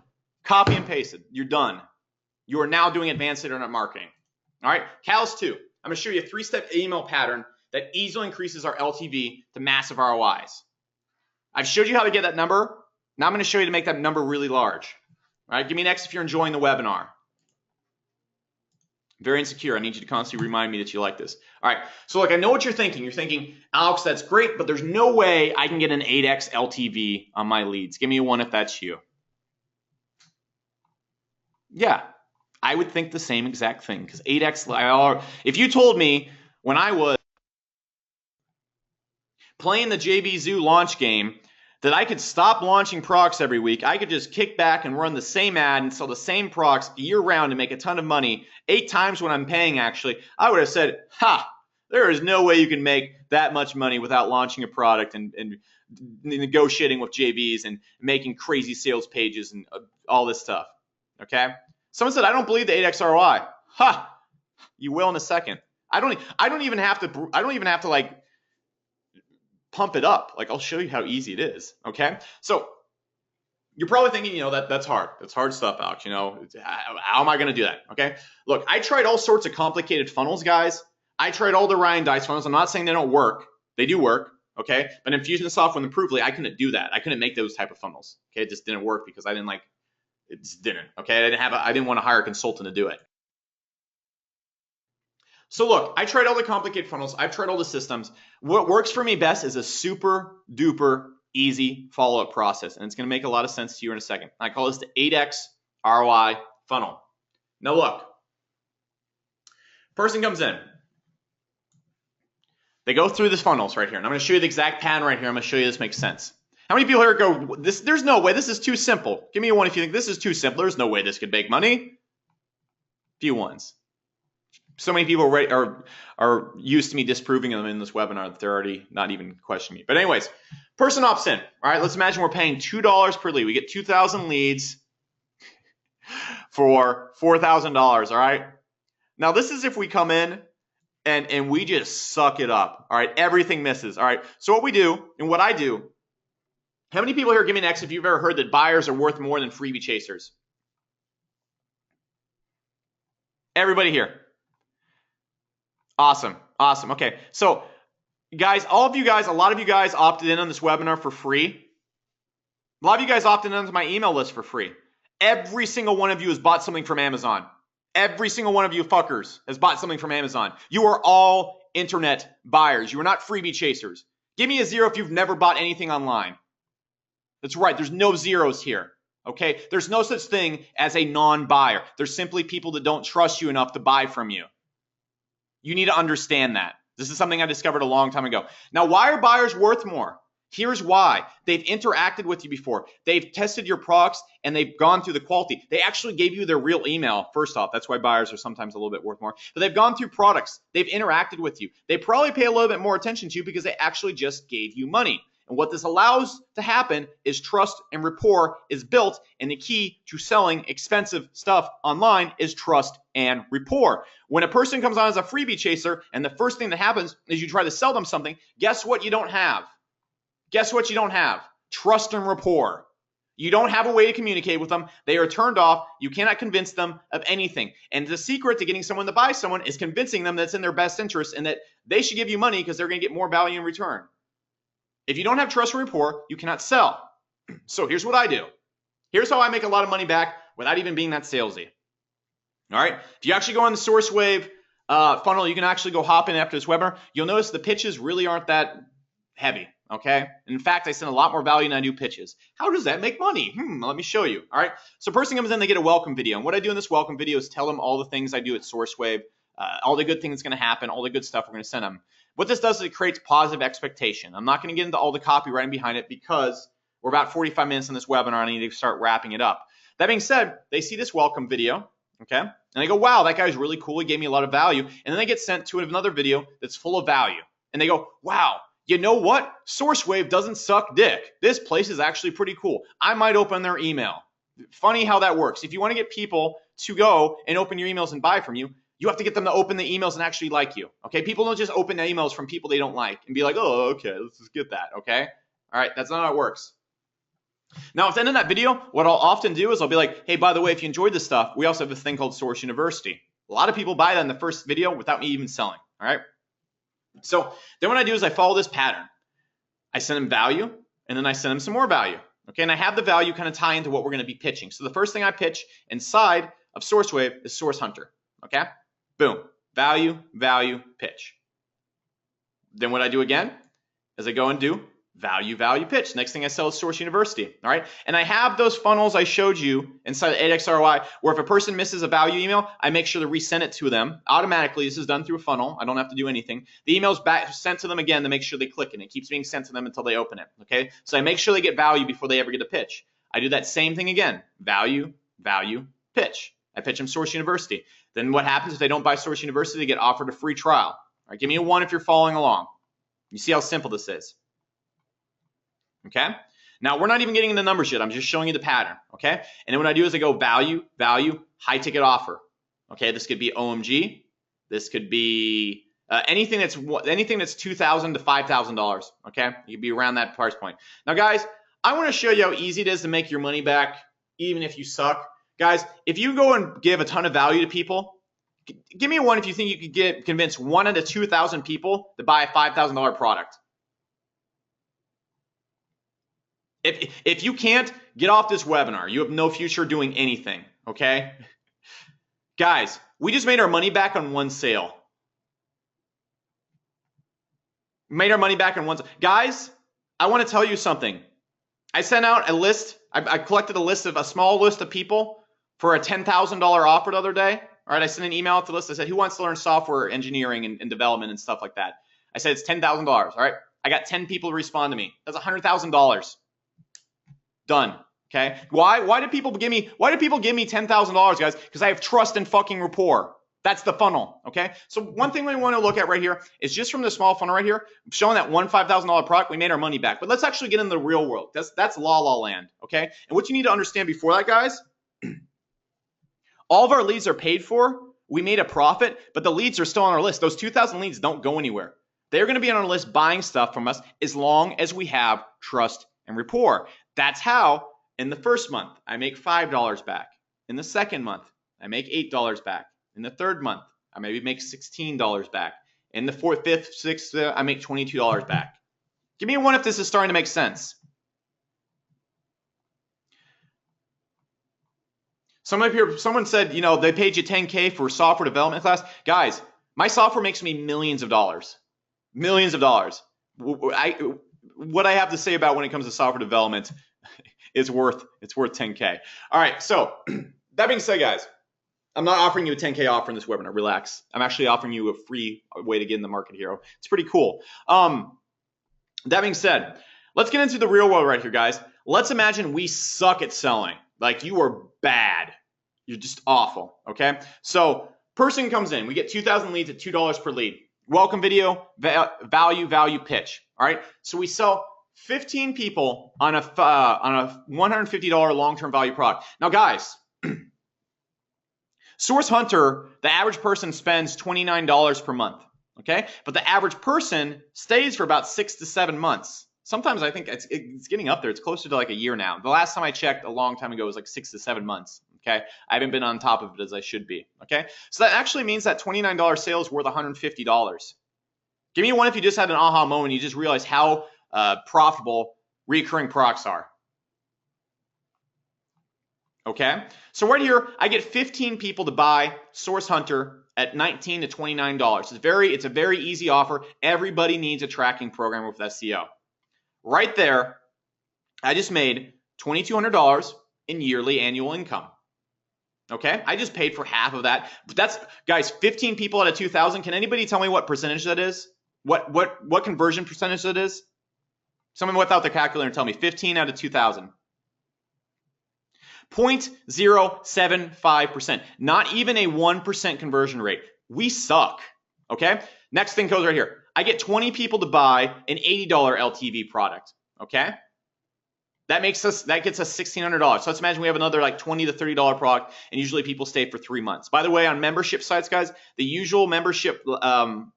Copy and paste it. You're done. You are now doing advanced internet marketing. All right. Catalyst 2. I'm going to show you a 3-step email pattern that easily increases our LTV to massive ROIs. I've showed you how to get that number. Now I'm going to show you to make that number really large. All right. Give me an X if you're enjoying the webinar. Very insecure. I need you to constantly remind me that you like this. All right. So look, I know what you're thinking. You're thinking, Alex, that's great, but there's no way I can get an 8X LTV on my leads. Give me a 1 if that's you. Yeah, I would think the same exact thing because 8X, if you told me when I was playing the JB Zoo launch game that I could stop launching products every week, I could just kick back and run the same ad and sell the same products year round and make a ton of money 8 times what I'm paying actually, I would have said, ha, there is no way you can make that much money without launching a product and negotiating with JBs and making crazy sales pages and all this stuff. Okay? Someone said, I don't believe the 8X ROI. Ha! You will in a second. I don't even have to like pump it up. Like I'll show you how easy it is. Okay? So you're probably thinking, that's hard. That's hard stuff, Alex. How am I going to do that? Okay? Look, I tried all sorts of complicated funnels, guys. I tried all the Ryan Dice funnels. I'm not saying they don't work. They do work. Okay? But Infusionsoft and Improvely, I couldn't do that. I couldn't make those type of funnels. Okay? It just didn't work because it just didn't. Okay? I didn't want to hire a consultant to do it. So look, I tried all the complicated funnels. I've tried all the systems. What works for me best is a super duper easy follow-up process. And it's going to make a lot of sense to you in a second. I call this the 8X ROI funnel. Now look, person comes in. They go through these funnels right here. And I'm going to show you the exact pattern right here. I'm going to show you this makes sense. How many people here go, there's no way, this is too simple. Give me a 1 if you think this is too simple. There's no way this could make money. Few ones. So many people are used to me disproving them in this webinar that they're already not even questioning me. But anyways, person opts in. All right, let's imagine we're paying $2 per lead. We get 2,000 leads for $4,000, all right? Now, this is if we come in and we just suck it up, all right? Everything misses, all right? So what we do and what I do, how many people here, give me an X if you've ever heard that buyers are worth more than freebie chasers? Everybody here. Awesome. Awesome. Okay. So guys, a lot of you guys opted in on this webinar for free. A lot of you guys opted in onto my email list for free. Every single one of you has bought something from Amazon. Every single one of you fuckers has bought something from Amazon. You are all internet buyers. You are not freebie chasers. Give me a 0 if you've never bought anything online. That's right. There's no zeros here. Okay. There's no such thing as a non-buyer. There's simply people that don't trust you enough to buy from you. You need to understand that. This is something I discovered a long time ago. Now, why are buyers worth more? Here's why. They've interacted with you before. They've tested your products and they've gone through the quality. They actually gave you their real email. First off, that's why buyers are sometimes a little bit worth more. But they've gone through products. They've interacted with you. They probably pay a little bit more attention to you because they actually just gave you money. And what this allows to happen is trust and rapport is built. And the key to selling expensive stuff online is trust and rapport. When a person comes on as a freebie chaser and the first thing that happens is you try to sell them something, guess what you don't have? Guess what you don't have? Trust and rapport. You don't have a way to communicate with them. They are turned off. You cannot convince them of anything. And the secret to getting someone to buy someone is convincing them that it's in their best interest and that they should give you money because they're going to get more value in return. If you don't have trust and rapport, you cannot sell. So here's what I do. Here's how I make a lot of money back without even being that salesy. All right. If you actually go on the SourceWave funnel, you can actually go hop in after this webinar. You'll notice the pitches really aren't that heavy. Okay. In fact, I send a lot more value than I do pitches. How does that make money? Let me show you. All right. So person comes in, they get a welcome video. And what I do in this welcome video is tell them all the things I do at SourceWave, all the good things going to happen, all the good stuff we're going to send them. What this does is it creates positive expectation. I'm not going to get into all the copywriting behind it because we're about 45 minutes in this webinar. I need to start wrapping it up. That being said, they see this welcome video. Okay. And they go, wow, that guy's really cool. He gave me a lot of value. And then they get sent to another video that's full of value. And they go, wow, you know what? SourceWave doesn't suck dick. This place is actually pretty cool. I might open their email. Funny how that works. If you want to get people to go and open your emails and buy from you, you have to get them to open the emails and actually like you. Okay. People don't just open emails from people they don't like and be like, oh, okay, let's just get that. Okay. All right. That's not how it works. Now, at the end of that video, what I'll often do is I'll be like, hey, by the way, if you enjoyed this stuff, we also have a thing called Source University. A lot of people buy that in the first video without me even selling. All right. So then what I do is I follow this pattern. I send them value, and then I send them some more value. Okay. And I have the value kind of tie into what we're going to be pitching. So the first thing I pitch inside of SourceWave is Source Hunter. Okay. Boom. Value, value, pitch. Then what I do again is I go and do value, value, pitch. Next thing I sell is Source University. All right. And I have those funnels I showed you inside of 8x ROI where if a person misses a value email, I make sure to resend it to them automatically. This is done through a funnel. I don't have to do anything. The email's back sent to them again to make sure they click it. It keeps being sent to them until they open it. Okay. So I make sure they get value before they ever get a pitch. I do that same thing again. Value, value, pitch. I pitch them Source University. Then what happens if they don't buy Source University? They get offered a free trial. All right. Give me a 1 if you're following along. You see how simple this is. Okay. Now we're not even getting into numbers yet. I'm just showing you the pattern. Okay. And then what I do is I go value, value, high ticket offer. Okay. This could be OMG. This could be anything that's $2,000 to $5,000. Okay. You could be around that price point. Now, guys, I want to show you how easy it is to make your money back, even if you suck. Guys, if you go and give a ton of value to people, give me a 1 if you think you could convince 1 out of 2,000 people to buy a $5,000 product. If you can't, get off this webinar. You have no future doing anything, okay? Guys, we just made our money back on 1 sale. Made our money back on 1 sale. Guys, I want to tell you something. I sent out a list. I collected a small list of people for a $10,000 offer the other day. All right, I sent an email out to the list. I said, who wants to learn software engineering and development and stuff like that? I said, it's $10,000, all right? I got 10 people to respond to me. That's $100,000. Done. Okay. Why do people give me $10,000, guys? Because I have trust and fucking rapport. That's the funnel. Okay. So one thing we want to look at right here is just from the small funnel right here, showing that one $5,000 product, we made our money back. But let's actually get into the real world. That's la la land. Okay. And what you need to understand before that, guys, all of our leads are paid for. We made a profit, but the leads are still on our list. Those 2,000 leads don't go anywhere. They're going to be on our list buying stuff from us as long as we have trust and rapport. That's how in the first month, I make $5 back. In the second month, I make $8 back. In the third month, I maybe make $16 back. In the fourth, fifth, sixth, I make $22 back. Give me a 1 if this is starting to make sense. Someone said, they paid you $10K for software development class. Guys, my software makes me millions of dollars. Millions of dollars. What I have to say about when it comes to software development is worth 10K. All right. So that being said, guys, I'm not offering you a 10K offer in this webinar. Relax. I'm actually offering you a free way to get in the market here. It's pretty cool. That being said, let's get into the real world right here, guys. Let's imagine we suck at selling. Like you are bad. You're just awful. Okay. So person comes in. We get 2,000 leads at $2 per lead. Welcome video, value, value, pitch. All right. So we sell 15 people on a $150 long-term value product. Now, guys, Source Hunter, the average person spends $29 per month. Okay. But the average person stays for about 6 to 7 months. Sometimes I think it's getting up there. It's closer to like a year now. The last time I checked a long time ago was like 6 to 7 months. Okay. I haven't been on top of it as I should be. Okay. So that actually means that $29 sale is worth $150. Give me one if you just had an aha moment. You just realized how profitable recurring products are. Okay, so right here, I get 15 people to buy Source Hunter at $19 to $29. It's a very easy offer. Everybody needs a tracking program with SEO. Right there, I just made $2,200 in yearly annual income. Okay, I just paid for half of that. But that's, guys, 15 people out of 2,000. Can anybody tell me what percentage that is? What conversion percentage that is? Someone without the calculator tell me. 15 out of 2,000. 0.075%. Not even a 1% conversion rate. We suck. Okay? Next thing goes right here. I get 20 people to buy an $80 LTV product. Okay? That gets us $1,600. So let's imagine we have another like $20 to $30 product, and usually people stay for 3 months. By the way, on membership sites, guys, the usual membership amount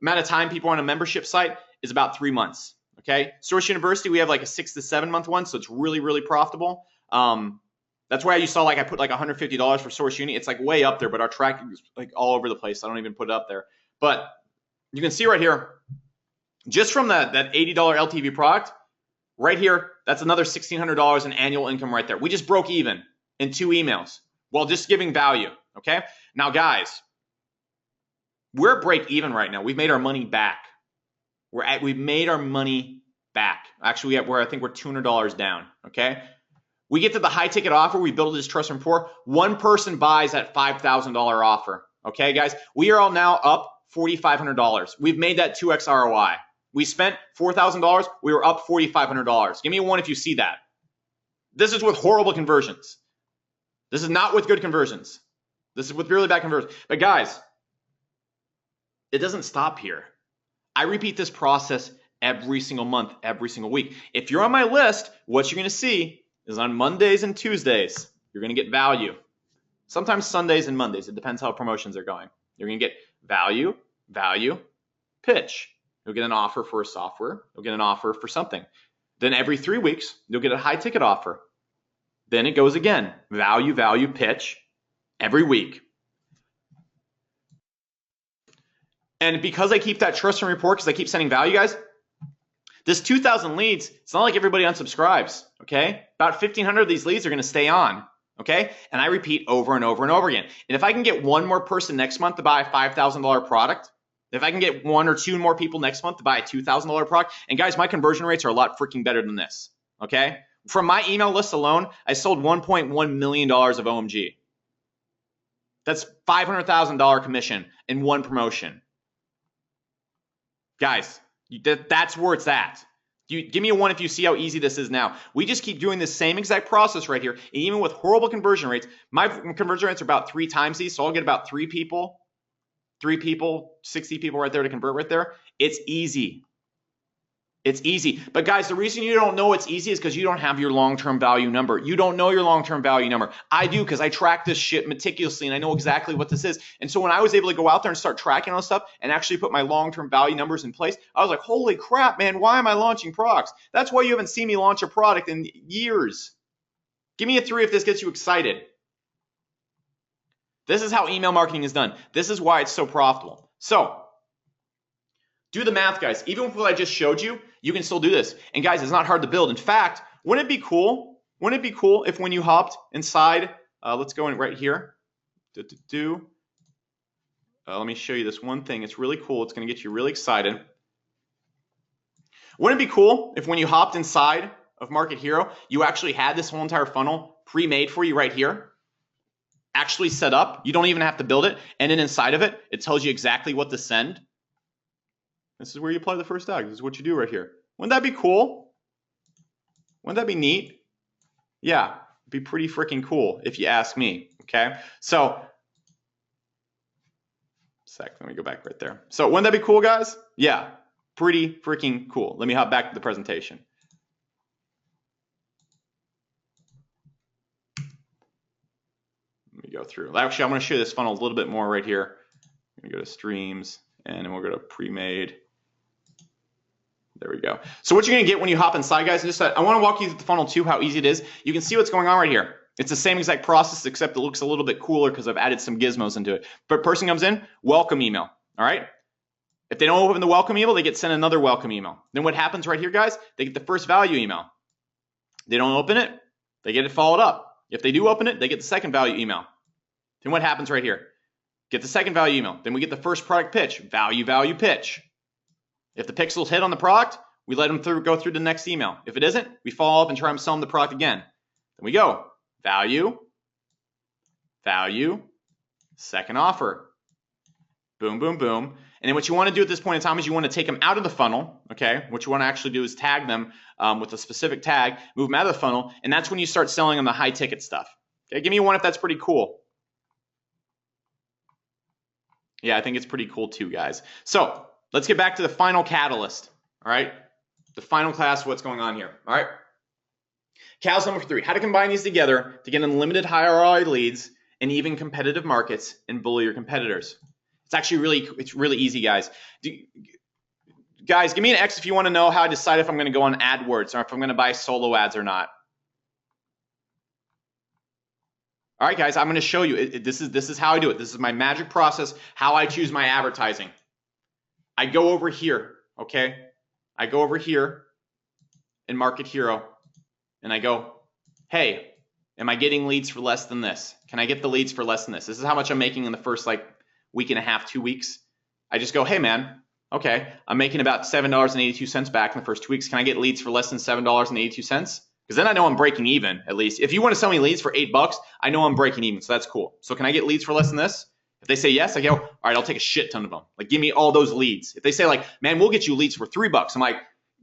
of time people are on a membership site is about 3 months. Okay? Source University, we have like a 6 to 7 month one, so it's really, really profitable. That's why you saw like I put like $150 for Source Uni. It's like way up there, but our tracking is like all over the place. I don't even put it up there. But you can see right here, just from that $80 LTV product, right here, that's another $1,600 in annual income right there. We just broke even in 2 emails while just giving value. Okay. Now, guys, we're break even right now. We've made our money back. We've made our money back. Actually, I think we're $200 down. Okay. We get to the high ticket offer. We build this trust and rapport. One person buys that $5,000 offer. Okay, guys, we are all now up $4,500. We've made that 2x ROI. We spent $4,000. We were up $4,500. Give me a 1 if you see that. This is with horrible conversions. This is not with good conversions. This is with really bad conversions. But guys, it doesn't stop here. I repeat this process every single month, every single week. If you're on my list, what you're going to see is on Mondays and Tuesdays, you're going to get value. Sometimes Sundays and Mondays. It depends how promotions are going. You're going to get value, pitch. You'll get an offer for a software. You'll get an offer for something. Then every 3 weeks, you'll get a high ticket offer. Then it goes again. Value, pitch every week. And because I keep that trust and rapport, because I keep sending value, guys, this 2,000 leads, it's not like everybody unsubscribes, okay? About 1,500 of these leads are going to stay on, okay? And I repeat over and over and over again. And if I can get one more person next month to buy a $5,000 product, if I can get 1 or 2 more people next month to buy a $2,000 product, and guys, my conversion rates are a lot freaking better than this, okay? From my email list alone, I sold $1.1 million of OMG. That's $500,000 commission in one promotion. Guys, that's where it's at. Give me a 1 if you see how easy this is now. We just keep doing the same exact process right here. And even with horrible conversion rates, my conversion rates are about 3 times these. So I'll get about 3 people, 60 people right there to convert right there. It's easy. It's easy. But guys, the reason you don't know it's easy is because you don't have your long-term value number. You don't know your long-term value number. I do, because I track this shit meticulously and I know exactly what this is. And so when I was able to go out there and start tracking all this stuff and actually put my long-term value numbers in place, I was like, holy crap, man, why am I launching products? That's why you haven't seen me launch a product in years. Give me a 3 if this gets you excited. This is how email marketing is done. This is why it's so profitable. So do the math, guys. Even with what I just showed you, you can still do this. And guys, it's not hard to build. In fact, wouldn't it be cool? Wouldn't it be cool if when you hopped inside, let's go in right here. Let me show you this one thing. It's really cool. It's going to get you really excited. Wouldn't it be cool if when you hopped inside of Market Hero, you actually had this whole entire funnel pre-made for you right here? Actually set up. You don't even have to build it. And then inside of it, it tells you exactly what to send. This is where you apply the first tag. This is what you do right here. Wouldn't that be cool? Wouldn't that be neat? Yeah, it'd be pretty freaking cool if you ask me, okay? So, let me go back right there. So wouldn't that be cool, guys? Yeah, pretty freaking cool. Let me hop back to the presentation. Let me go through. Actually, I'm going to show you this funnel a little bit more right here. I'm going to go to streams, and then we'll go to pre-made. There we go. So what you're going to get when you hop inside, guys, just I want to walk you through the funnel too, how easy it is. You can see what's going on right here. It's the same exact process, except it looks a little bit cooler because I've added some gizmos into it. But person comes in, welcome email, all right? If they don't open the welcome email, they get sent another welcome email. Then what happens right here, guys? They get the first value email. They don't open it, they get it followed up. If they do open it, they get the second value email. Then what happens right here? Get the second value email. Then we get the first product pitch, value pitch. If the pixels hit on the product, we let them go through the next email. If it isn't, we follow up and try and sell them the product again. Then we go value, second offer. Boom, boom, boom. And then what you want to do at this point in time is you want to take them out of the funnel, okay? What you want to actually do is tag them with a specific tag, move them out of the funnel, and that's when you start selling them the high ticket stuff. Okay, give me one if that's pretty cool. Yeah, I think it's pretty cool too, guys. So let's get back to the final catalyst, all right? The final class, what's going on here, all right? Catalyst number 3, how to combine these together to get unlimited high ROI leads and even competitive markets and bully your competitors. It's actually really easy, guys. Guys, give me an X if you want to know how I decide if I'm going to go on AdWords or if I'm going to buy solo ads or not. All right, guys, I'm going to show you. This is how I do it. This is my magic process, how I choose my advertising. I go over here, okay? I go over here in Market Hero, and I go, hey, am I getting leads for less than this? Can I get the leads for less than this? This is how much I'm making in the first week and a half, 2 weeks. I just go, hey man, okay, I'm making about $7.82 back in the first 2 weeks. Can I get leads for less than $7.82? Because then I know I'm breaking even, at least. If you want to sell me leads for $8, I know I'm breaking even, so that's cool. So can I get leads for less than this? If they say yes, I go, all right, I'll take a shit ton of them. Give me all those leads. If they say man, we'll get you leads for $3, I'm like,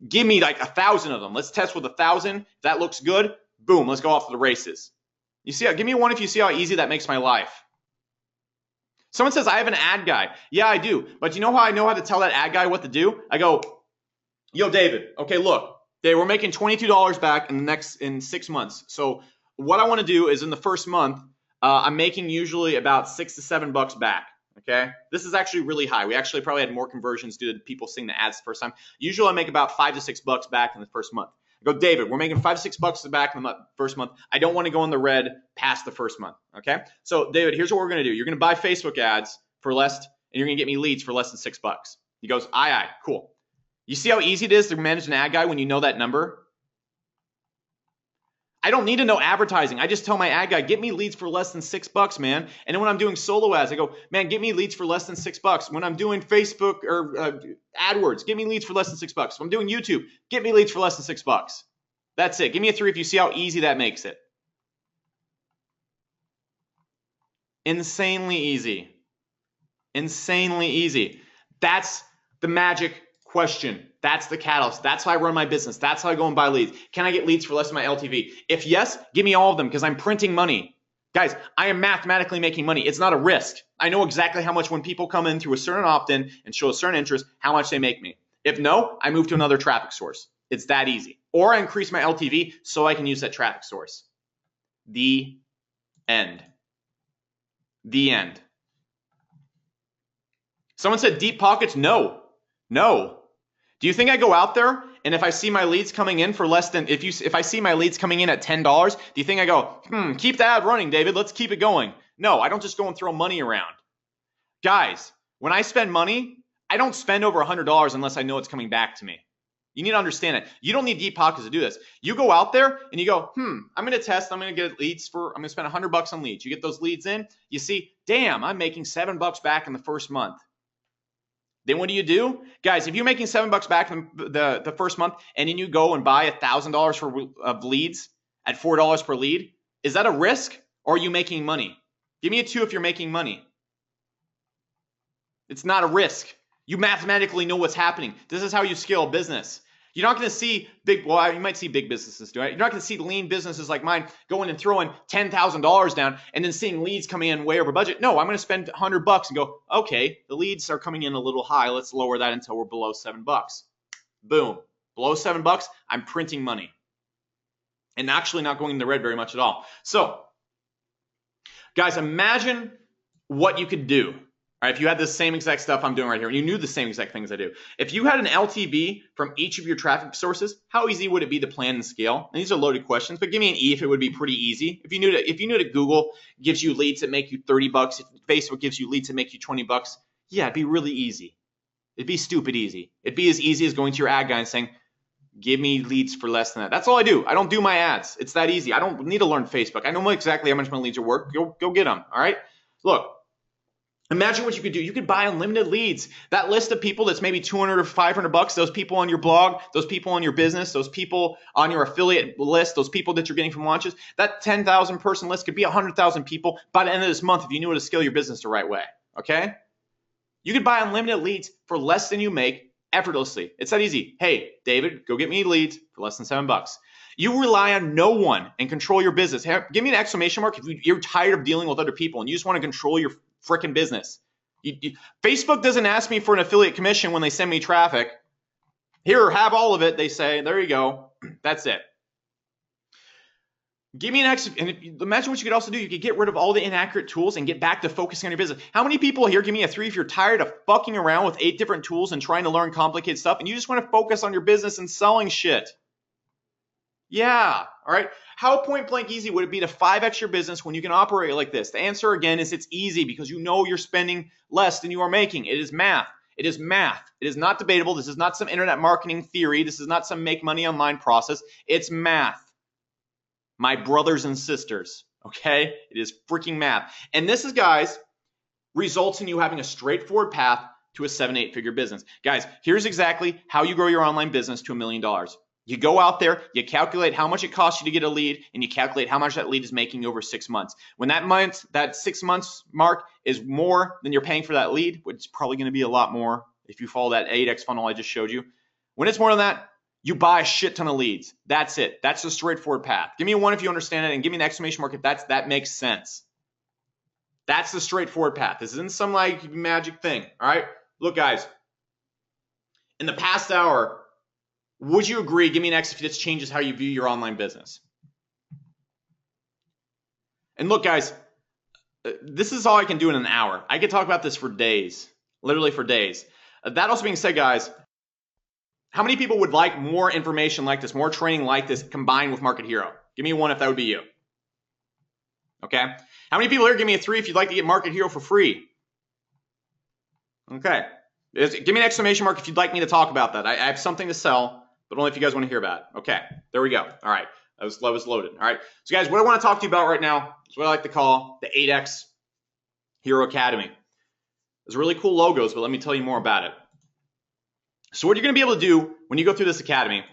give me 1,000 of them. Let's test with 1,000. If that looks good, boom, let's go off to the races. You see, give me one if you see how easy that makes my life. Someone says, I have an ad guy. Yeah, I do. But you know how I know how to tell that ad guy what to do? I go, yo, David, okay, look, we're making $22 back in 6 months. So what I want to do is in the first month, I'm making usually about $6 to $7 back. Okay, this is actually really high. We actually probably had more conversions due to people seeing the ads the first time. Usually I make about $5 to $6 back in the first month. I go, David, we're making $5 to $6 back in the first month. I don't want to go in the red past the first month. Okay, so David, here's what we're going to do. You're going to buy Facebook ads for less, and you're going to get me leads for less than $6. He goes, aye, cool. You see how easy it is to manage an ad guy when you know that number? I don't need to know advertising. I just tell my ad guy, get me leads for less than $6, man. And then when I'm doing solo ads, I go, man, get me leads for less than $6. When I'm doing Facebook or AdWords, get me leads for less than $6. When I'm doing YouTube, get me leads for less than $6. That's it. Give me a 3 if you see how easy that makes it. Insanely easy. Insanely easy. That's the magic question. That's the catalyst. That's how I run my business. That's how I go and buy leads. Can I get leads for less than my LTV? If yes, give me all of them because I'm printing money. Guys, I am mathematically making money. It's not a risk. I know exactly how much when people come in through a certain opt-in and show a certain interest, how much they make me. If no, I move to another traffic source. It's that easy. Or I increase my LTV so I can use that traffic source. The end. The end. Someone said deep pockets. No. No. Do you think I go out there and if I see my leads coming in for less than, if I see my leads coming in at $10, do you think I go, keep the ad running, David, let's keep it going? No, I don't just go and throw money around. Guys, when I spend money, I don't spend over $100 unless I know it's coming back to me. You need to understand it. You don't need deep pockets to do this. You go out there and you go, I'm going to test, I'm going to get leads I'm going to spend $100 on leads. You get those leads in, you see, damn, I'm making $7 back in the first month. Then what do? Guys, if you're making $7 back in the first month and then you go and buy $1,000 of leads at $4 per lead, is that a risk or are you making money? Give me a 2 if you're making money. It's not a risk. You mathematically know what's happening. This is how you scale a business. You're not going to see you might see big businesses do it. You're not going to see lean businesses like mine going and throwing $10,000 down and then seeing leads coming in way over budget. No, I'm going to spend $100 and go, okay, the leads are coming in a little high. Let's lower that until we're below $7. Boom. Below $7, I'm printing money. And actually not going in the red very much at all. So, guys, imagine what you could do. All right, if you had the same exact stuff I'm doing right here, and you knew the same exact things I do. If you had an LTV from each of your traffic sources, how easy would it be to plan and scale? And these are loaded questions, but give me an E if it would be pretty easy. If you knew that Google gives you leads that make you $30, if Facebook gives you leads that make you $20, yeah, it'd be really easy. It'd be stupid easy. It'd be as easy as going to your ad guy and saying, give me leads for less than that. That's all I do. I don't do my ads. It's that easy. I don't need to learn Facebook. I know exactly how much my leads are worth. Go get them. All right. Look, imagine what you could do. You could buy unlimited leads. That list of people that's maybe 200 or 500 bucks, those people on your blog, those people on your business, those people on your affiliate list, those people that you're getting from launches, that 10,000 person list could be 100,000 people by the end of this month if you knew how to scale your business the right way. Okay. You could buy unlimited leads for less than you make effortlessly. It's that easy. Hey, David, go get me leads for less than $7. You rely on no one and control your business. Give me an exclamation mark if you're tired of dealing with other people and you just want to control your freaking business. Facebook doesn't ask me for an affiliate commission when they send me traffic. Here, have all of it, they say. There you go. That's it. Give me and imagine what you could also do. You could get rid of all the inaccurate tools and get back to focusing on your business. How many people here, give me a 3 if you're tired of fucking around with 8 different tools and trying to learn complicated stuff and you just want to focus on your business and selling shit? Yeah, all right. How point blank easy would it be to 5x your business when you can operate like this? The answer again is it's easy because you know you're spending less than you are making. It is math. It is math. It is not debatable. This is not some internet marketing theory. This is not some make money online process. It's math. My brothers and sisters, okay? It is freaking math. And this is, guys, results in you having a straightforward path to a 7-8 figure business. Guys, here's exactly how you grow your online business to $1 million. You go out there, you calculate how much it costs you to get a lead, and you calculate how much that lead is making over 6 months. When that 6 months mark is more than you're paying for that lead, which is probably going to be a lot more if you follow that 8x funnel I just showed you. When it's more than that, you buy a shit ton of leads. That's it. That's the straightforward path. Give me a 1 if you understand it, and give me an exclamation mark if that makes sense. That's the straightforward path. This isn't some like magic thing. All right. Look, guys. In the past hour, would you agree? Give me an X if this changes how you view your online business. And look, guys, this is all I can do in an hour. I could talk about this for days, literally for days. That also being said, guys, how many people would like more information like this, more training like this combined with Market Hero? Give me a 1 if that would be you. Okay. How many people here? Give me a 3 if you'd like to get Market Hero for free. Okay. Give me an exclamation mark if you'd like me to talk about that. I have something to sell, but only if you guys want to hear about it. Okay. There we go. All right. That was loaded. All right. So guys, what I want to talk to you about right now is what I like to call the 8X Hero Academy. There's really cool logos, but let me tell you more about it. So what you're going to be able to do when you go through this academy,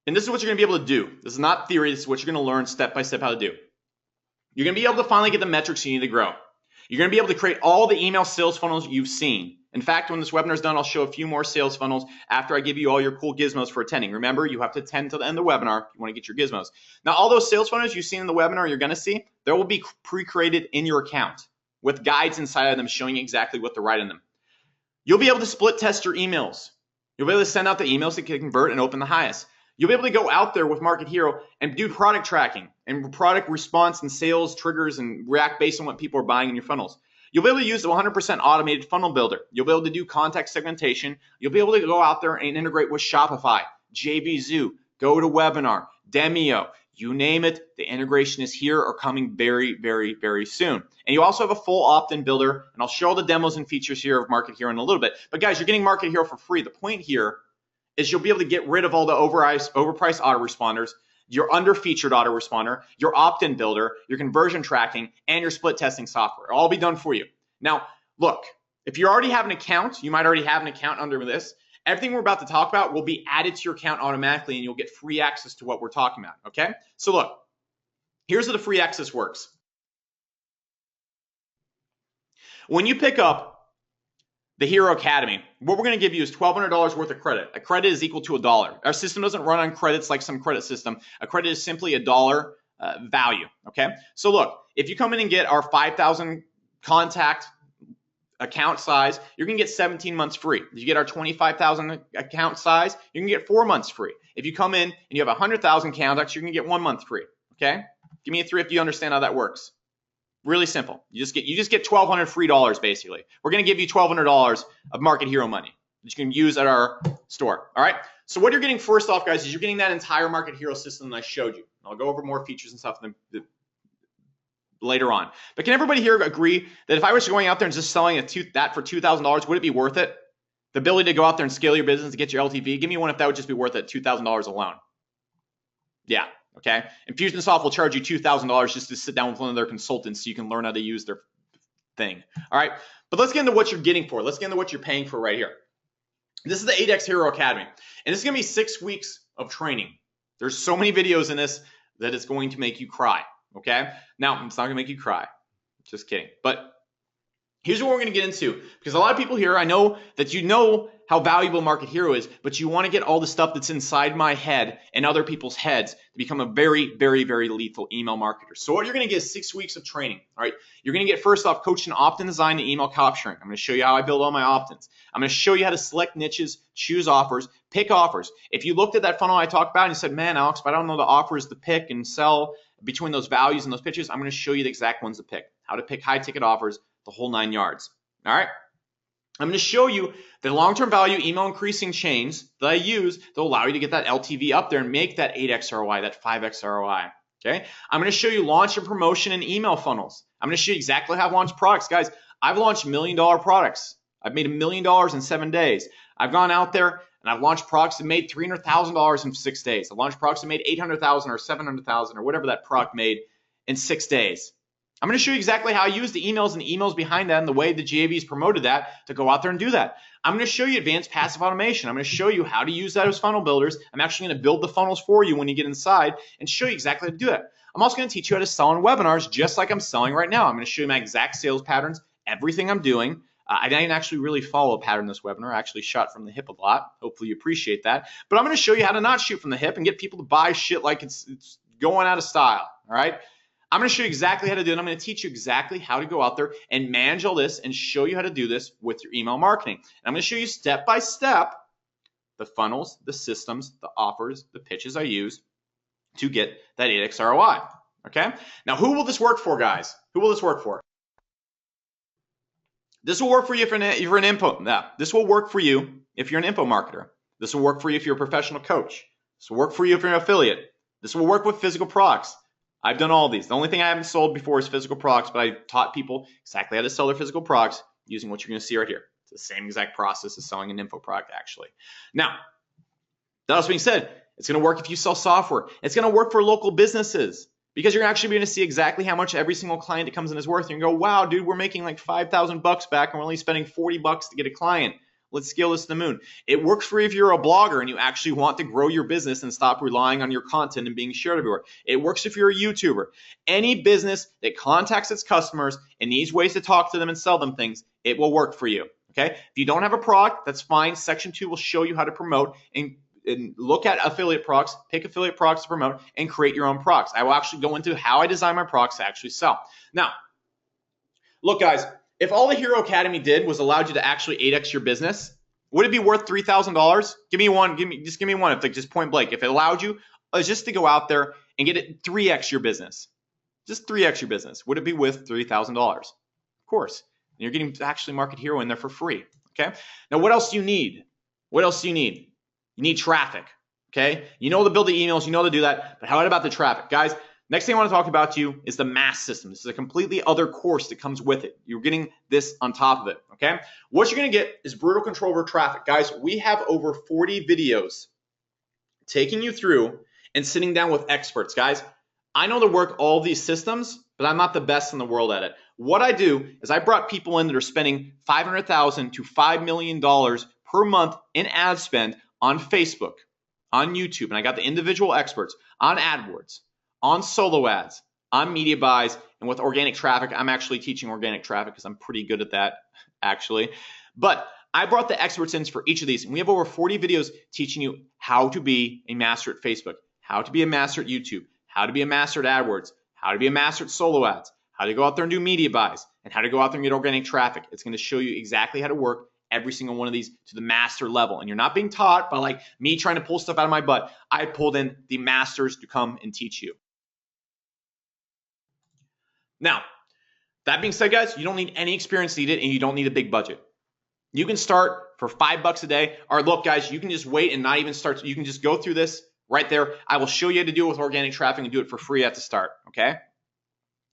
and this is what you're going to be able to do. This is not theory. This is what you're going to learn step by step how to do. You're going to be able to finally get the metrics you need to grow. You're going to be able to create all the email sales funnels you've seen. In fact, when this webinar is done, I'll show a few more sales funnels after I give you all your cool gizmos for attending. Remember, you have to attend to the end of the webinar if you want to get your gizmos. Now, all those sales funnels you've seen in the webinar you're going to see, there will be pre-created in your account with guides inside of them showing you exactly what to write in them. You'll be able to split test your emails. You'll be able to send out the emails that can convert and open the highest. You'll be able to go out there with Market Hero and do product tracking and product response and sales triggers and react based on what people are buying in your funnels. You'll be able to use the 100% automated funnel builder. You'll be able to do contact segmentation. You'll be able to go out there and integrate with Shopify, JVZoo, GoToWebinar, Demio, you name it. The integration is here or coming very, very, very soon. And you also have a full opt-in builder, and I'll show all the demos and features here of Market Hero in a little bit. But guys, you're getting Market Hero for free. The point here is you'll be able to get rid of all the overpriced autoresponders, your under-featured autoresponder, your opt-in builder, your conversion tracking, and your split testing software. It'll all be done for you. Now, look, if you already have an account, you might already have an account under this. Everything we're about to talk about will be added to your account automatically, and you'll get free access to what we're talking about, okay? So look, here's how the free access works. When you pick up the Hero Academy, what we're going to give you is $1,200 worth of credit. A credit is equal to $1. Our system doesn't run on credits like some credit system. A credit is simply $1 value, okay? So look, if you come in and get our 5,000 contact account size, you're going to get 17 months free. If you get our 25,000 account size, you can get 4 months free. If you come in and you have 100,000 contacts, you're going to get 1 month free, okay? Give me a 3 if you understand how that works. Really simple. You just get $1,200 free dollars basically. We're going to give you $1,200 of Market Hero money that you can use at our store. All right. So what you're getting first off, guys, is you're getting that entire Market Hero system that I showed you. I'll go over more features and stuff later on. But can everybody here agree that if I was going out there and just selling that for $2,000, would it be worth it? The ability to go out there and scale your business to get your LTV, give me one if that would just be worth it, $2,000 alone. Yeah, okay. Infusionsoft will charge you $2,000 just to sit down with one of their consultants so you can learn how to use their thing. All right, but let's get into what you're getting for. Let's get into what you're paying for right here. This is the 8X Hero Academy, and it's going to be 6 weeks of training. There's so many videos in this that it's going to make you cry, okay? Now, it's not going to make you cry. Just kidding. But here's what we're going to get into, because a lot of people here, I know that you know how valuable Market Hero is, but you want to get all the stuff that's inside my head and other people's heads to become a very, very, very lethal email marketer. So what you're going to get is 6 weeks of training, all right? You're going to get, first off, coaching opt-in design and email capturing. I'm going to show you how I build all my opt-ins. I'm going to show you how to select niches, choose offers, pick offers. If you looked at that funnel I talked about and you said, man, Alex, but I don't know the offers to pick and sell between those values and those pitches, I'm going to show you the exact ones to pick, how to pick high-ticket offers, the whole 9 yards, all right? I'm going to show you the long-term value email increasing chains that I use that will allow you to get that LTV up there and make that 8X ROI, that 5X ROI. Okay. I'm going to show you launch and promotion and email funnels. I'm going to show you exactly how to launch products. Guys, I've launched $1 million products. I've made $1 million in 7 days. I've gone out there and I've launched products that made $300,000 in 6 days. I've launched products that made $800,000 or $700,000 or whatever that product made in 6 days. I'm going to show you exactly how I use the emails and the emails behind that and the way the GAVs promoted that to go out there and do that. I'm going to show you advanced passive automation. I'm going to show you how to use that as funnel builders. I'm actually going to build the funnels for you when you get inside and show you exactly how to do it. I'm also going to teach you how to sell on webinars just like I'm selling right now. I'm going to show you my exact sales patterns, everything I'm doing. I didn't actually really follow a pattern this webinar. I actually shot from the hip a lot. Hopefully you appreciate that. But I'm going to show you how to not shoot from the hip and get people to buy shit like it's going out of style. All right. I'm going to show you exactly how to do it. I'm going to teach you exactly how to go out there and manage all this and show you how to do this with your email marketing. And I'm going to show you step by step the funnels, the systems, the offers, the pitches I use to get that 8X ROI. Okay? Now, who will this work for, guys? Who will this work for? This will work for you if you're an info. This will work for you if you're an info marketer. This will work for you if you're a professional coach. This will work for you if you're an affiliate. This will work with physical products. I've done all these. The only thing I haven't sold before is physical products, but I taught people exactly how to sell their physical products using what you're going to see right here. It's the same exact process as selling an info product, actually. Now, that being said, it's going to work if you sell software. It's going to work for local businesses because you're actually going to see exactly how much every single client that comes in is worth. And you go, wow, dude, we're making like $5,000 back and we're only spending $40 to get a client. Let's scale this to the moon. It works for you if you're a blogger and you actually want to grow your business and stop relying on your content and being shared everywhere. It works if you're a YouTuber. Any business that contacts its customers and needs ways to talk to them and sell them things, it will work for you. Okay? If you don't have a product, that's fine. Section 2 will show you how to promote and look at affiliate products, pick affiliate products to promote, and create your own products. I will actually go into how I design my products to actually sell. Now, look, guys. If all the Hero Academy did was allowed you to actually 8X your business, would it be worth $3,000? Give me one. Just give me one. If like just point blank, if it allowed you just to go out there and get it 3X your business, just 3X your business, would it be worth $3,000? Of course. And you're getting actually Market Hero in there for free. Okay. Now, what else do you need? What else do you need? You need traffic. Okay. You know to build the emails. You know to do that. But how about the traffic, guys? Next thing I want to talk about to you is the mass system. This is a completely other course that comes with it. You're getting this on top of it, okay? What you're going to get is brutal control over traffic. Guys, we have over 40 videos taking you through and sitting down with experts. Guys, I know to work all these systems, but I'm not the best in the world at it. What I do is I brought people in that are spending $500,000 to $5 million per month in ad spend on Facebook, on YouTube, and I got the individual experts on AdWords, on solo ads, on media buys, and with organic traffic. I'm actually teaching organic traffic because I'm pretty good at that, actually. But I brought the experts in for each of these, and we have over 40 videos teaching you how to be a master at Facebook, how to be a master at YouTube, how to be a master at AdWords, how to be a master at solo ads, how to go out there and do media buys, and how to go out there and get organic traffic. It's going to show you exactly how to work every single one of these to the master level. And you're not being taught by like me trying to pull stuff out of my butt. I pulled in the masters to come and teach you. Now, that being said, guys, you don't need any experience needed and you don't need a big budget. You can start for $5 a day. Or look, guys, you can just wait and not even start. You can just go through this right there. I will show you how to do it with organic traffic and do it for free at the start, okay?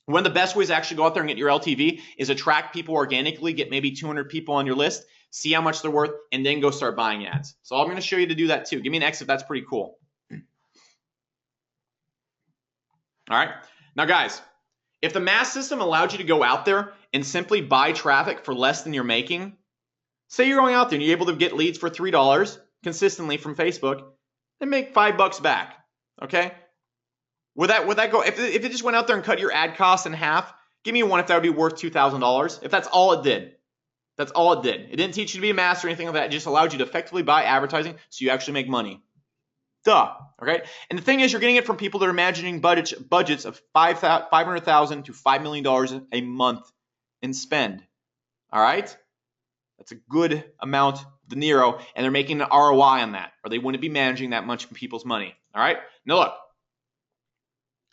One of the best ways to actually go out there and get your LTV is attract people organically, get maybe 200 people on your list, see how much they're worth, and then go start buying ads. So I'm going to show you to do that too. Give me an X if that's pretty cool. All right. Now, guys, if the mass system allowed you to go out there and simply buy traffic for less than you're making, say you're going out there and you're able to get leads for $3 consistently from Facebook and make $5 back, okay? Would that go, if it just went out there and cut your ad costs in half, give me one if that would be worth $2,000. If that's all it did. That's all it did. It didn't teach you to be a master or anything like that. It just allowed you to effectively buy advertising so you actually make money. Duh. Okay. And the thing is, you're getting it from people that are imagining budgets of $500,000 to $5 million a month in spend. All right. That's a good amount de Niro, and they're making an ROI on that, or they wouldn't be managing that much people's money. All right. Now look,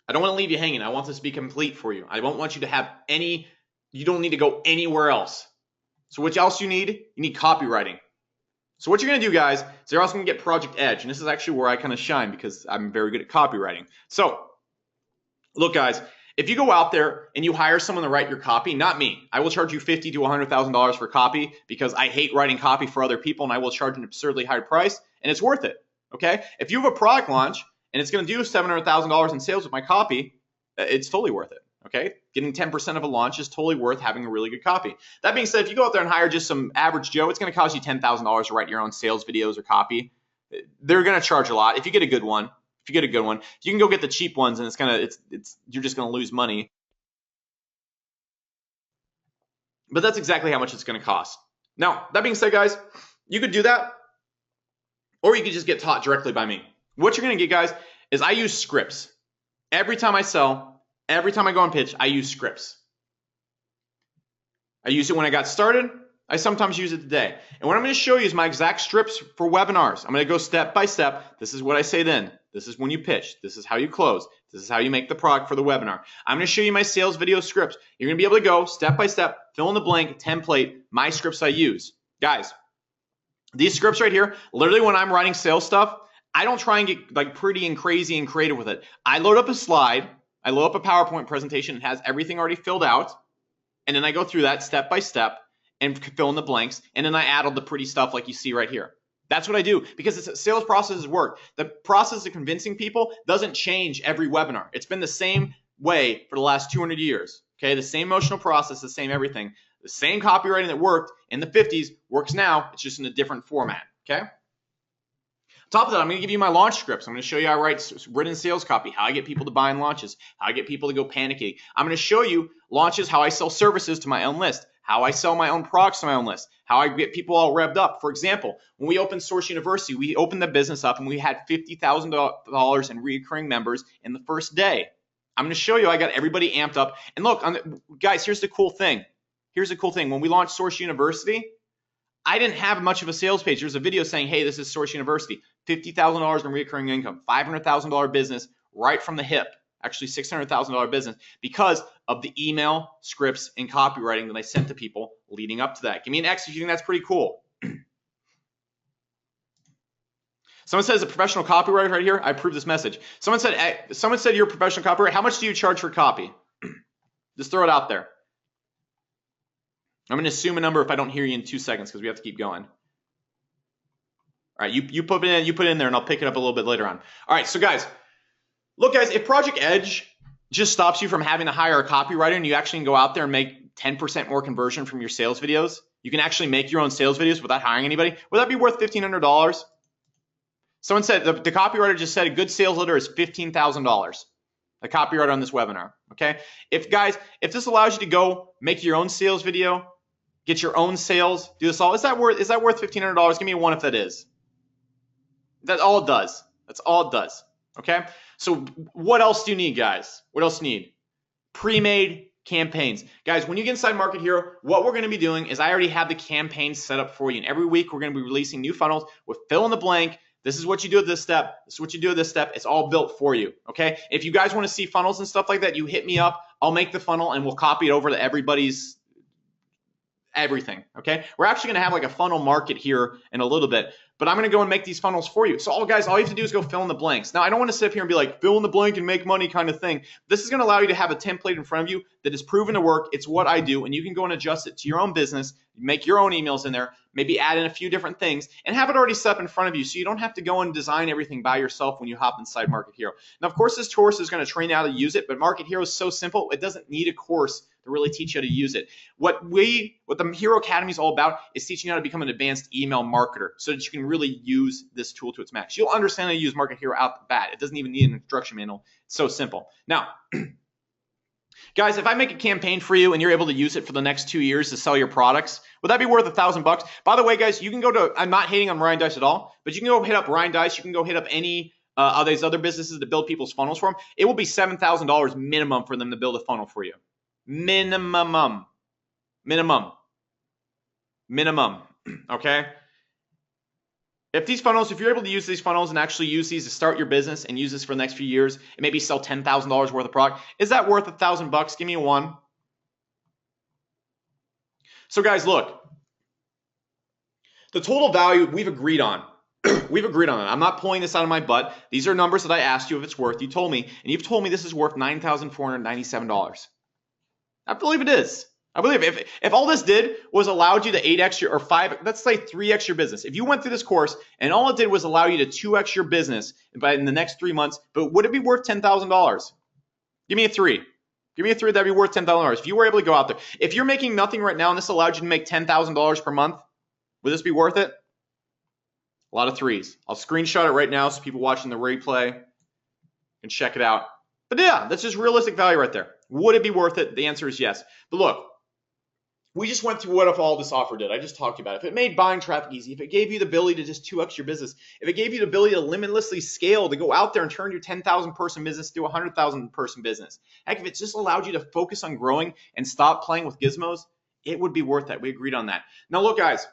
I don't want to leave you hanging. I want this to be complete for you. I don't want you to have you don't need to go anywhere else. So what else you need? You need copywriting. So what you're going to do, guys, is you're also going to get Project Edge. And this is actually where I kind of shine because I'm very good at copywriting. So look, guys, if you go out there and you hire someone to write your copy, not me, I will charge you $50,000 to $100,000 for copy because I hate writing copy for other people, and I will charge an absurdly high price, and it's worth it. Okay? If you have a product launch and it's going to do $700,000 in sales with my copy, it's totally worth it. Okay, getting 10% of a launch is totally worth having a really good copy. That being said, if you go out there and hire just some average Joe, it's going to cost you $10,000 to write your own sales videos or copy. They're going to charge a lot. If you get a good one, you can go get the cheap ones, and you're just going to lose money. But that's exactly how much it's going to cost. Now, that being said, guys, you could do that, or you could just get taught directly by me. What you're going to get, guys, is I use scripts. Every time I sell, every time I go on pitch, I use scripts. I used it when I got started. I sometimes use it today. And what I'm going to show you is my exact scripts for webinars. I'm going to go step by step. This is what I say then. This is when you pitch. This is how you close. This is how you make the product for the webinar. I'm going to show you my sales video scripts. You're going to be able to go step by step, fill in the blank, template, my scripts I use. Guys, these scripts right here, literally when I'm writing sales stuff, I don't try and get like pretty and crazy and creative with it. I load up a slide. I load up a PowerPoint presentation. It has everything already filled out. And then I go through that step by step and fill in the blanks. And then I add all the pretty stuff like you see right here. That's what I do because sales processes work. The process of convincing people doesn't change every webinar. It's been the same way for the last 200 years. Okay, the same emotional process, the same everything. The same copywriting that worked in the 50s works now. It's just in a different format. Okay. Top of that, I'm going to give you my launch scripts. I'm going to show you how I write written sales copy, how I get people to buy in launches, how I get people to go panicking. I'm going to show you launches, how I sell services to my own list, how I sell my own products to my own list, how I get people all revved up. For example, when we opened Source University, we opened the business up and we had $50,000 in recurring members in the first day. I'm going to show you I got everybody amped up. And look, guys, here's the cool thing. Here's the cool thing. When we launched Source University, I didn't have much of a sales page. There's a video saying, hey, this is Source University, $50,000 in recurring income, $500,000 business right from the hip, actually $600,000 business because of the email, scripts, and copywriting that I sent to people leading up to that. Give me an X if you think that's pretty cool. Someone says a professional copywriter right here. I approve this message. Someone said you're a professional copywriter. How much do you charge for copy? Just throw it out there. I'm going to assume a number if I don't hear you in 2 seconds because we have to keep going. All right, you put it in there and I'll pick it up a little bit later on. All right, so guys, look, guys, if Project Edge just stops you from having to hire a copywriter and you actually can go out there and make 10% more conversion from your sales videos, you can actually make your own sales videos without hiring anybody. Would that be worth $1,500? Someone said the copywriter just said a good sales letter is $15,000. A copywriter on this webinar. Okay, if this allows you to go make your own sales video, get your own sales, do this all, is that worth $1,500? Give me a 1 if that is. That's all it does. That's all it does. Okay, so what else do you need, guys? What else do you need? Pre-made campaigns. Guys, when you get inside Market Hero, what we're going to be doing is I already have the campaign set up for you, and every week we're going to be releasing new funnels with fill in the blank. This is what you do at this step. This is what you do at this step. It's all built for you, okay? If you guys want to see funnels and stuff like that, you hit me up. I'll make the funnel and we'll copy it over to everybody's everything, okay? We're actually going to have like a funnel market here in a little bit, but I'm going to go and make these funnels for you. So guys, all you have to do is go fill in the blanks. Now, I don't want to sit up here and be like, fill in the blank and make money kind of thing. This is going to allow you to have a template in front of you that is proven to work. It's what I do, and you can go and adjust it to your own business, make your own emails in there, maybe add in a few different things, and have it already set up in front of you so you don't have to go and design everything by yourself when you hop inside Market Hero. Now, of course, this course is going to train you how to use it, but Market Hero is so simple, it doesn't need a course to really teach you how to use it. What the Hero Academy is all about is teaching you how to become an advanced email marketer so that you can really use this tool to its max. You'll understand how to use Market Hero out the bat. It doesn't even need an instruction manual. It's so simple. Now, guys, if I make a campaign for you and you're able to use it for the next 2 years to sell your products, would that be worth $1,000? By the way, guys, you can go to, I'm not hating on Ryan Dice at all, but you can go hit up Ryan Dice. You can go hit up any of these other businesses to build people's funnels for them. It will be $7,000 minimum for them to build a funnel for you. Minimum. Okay? If you're able to use these funnels and actually use these to start your business and use this for the next few years and maybe sell $10,000 worth of product, is that worth $1,000? Give me a 1. So guys, look, the total value we've agreed on. We've agreed on it. I'm not pulling this out of my butt. These are numbers that I asked you if it's worth. You told me, and you've told me this is worth $9,497. I believe it is. I believe if all this did was allowed you to 8x your, or 5, let's say 3x your business. If you went through this course and all it did was allow you to 2x your business in the next 3 months, but would it be worth $10,000? Give me a 3. Give me a 3, that'd be worth $10,000. If you were able to go out there, if you're making nothing right now and this allowed you to make $10,000 per month, would this be worth it? A lot of 3s. I'll screenshot it right now so people watching the replay can check it out. But yeah, that's just realistic value right there. Would it be worth it? The answer is yes. But look, we just went through what if all this offer did. I just talked about it. If it made buying traffic easy, if it gave you the ability to just 2x your business, if it gave you the ability to limitlessly scale, to go out there and turn your 10,000 person business to a 100,000 person business. Heck, if it just allowed you to focus on growing and stop playing with gizmos, it would be worth that. We agreed on that. Now look, guys.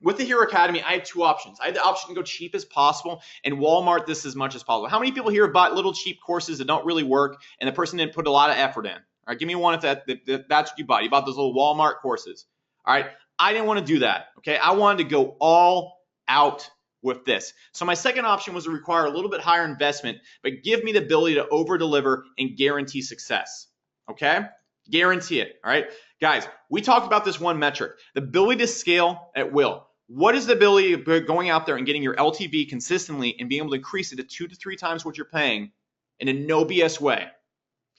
With the Hero Academy, I had 2 options. I had the option to go cheap as possible and Walmart this as much as possible. How many people here have bought little cheap courses that don't really work and the person didn't put a lot of effort in? All right, give me one if that's what you bought. You bought those little Walmart courses. All right, I didn't want to do that. Okay, I wanted to go all out with this. So my second option was to require a little bit higher investment, but give me the ability to over-deliver and guarantee success. Okay, guarantee it. All right, guys, we talked about this one metric, the ability to scale at will. What is the ability of going out there and getting your LTV consistently and being able to increase it to 2 to 3 times what you're paying in a no BS way?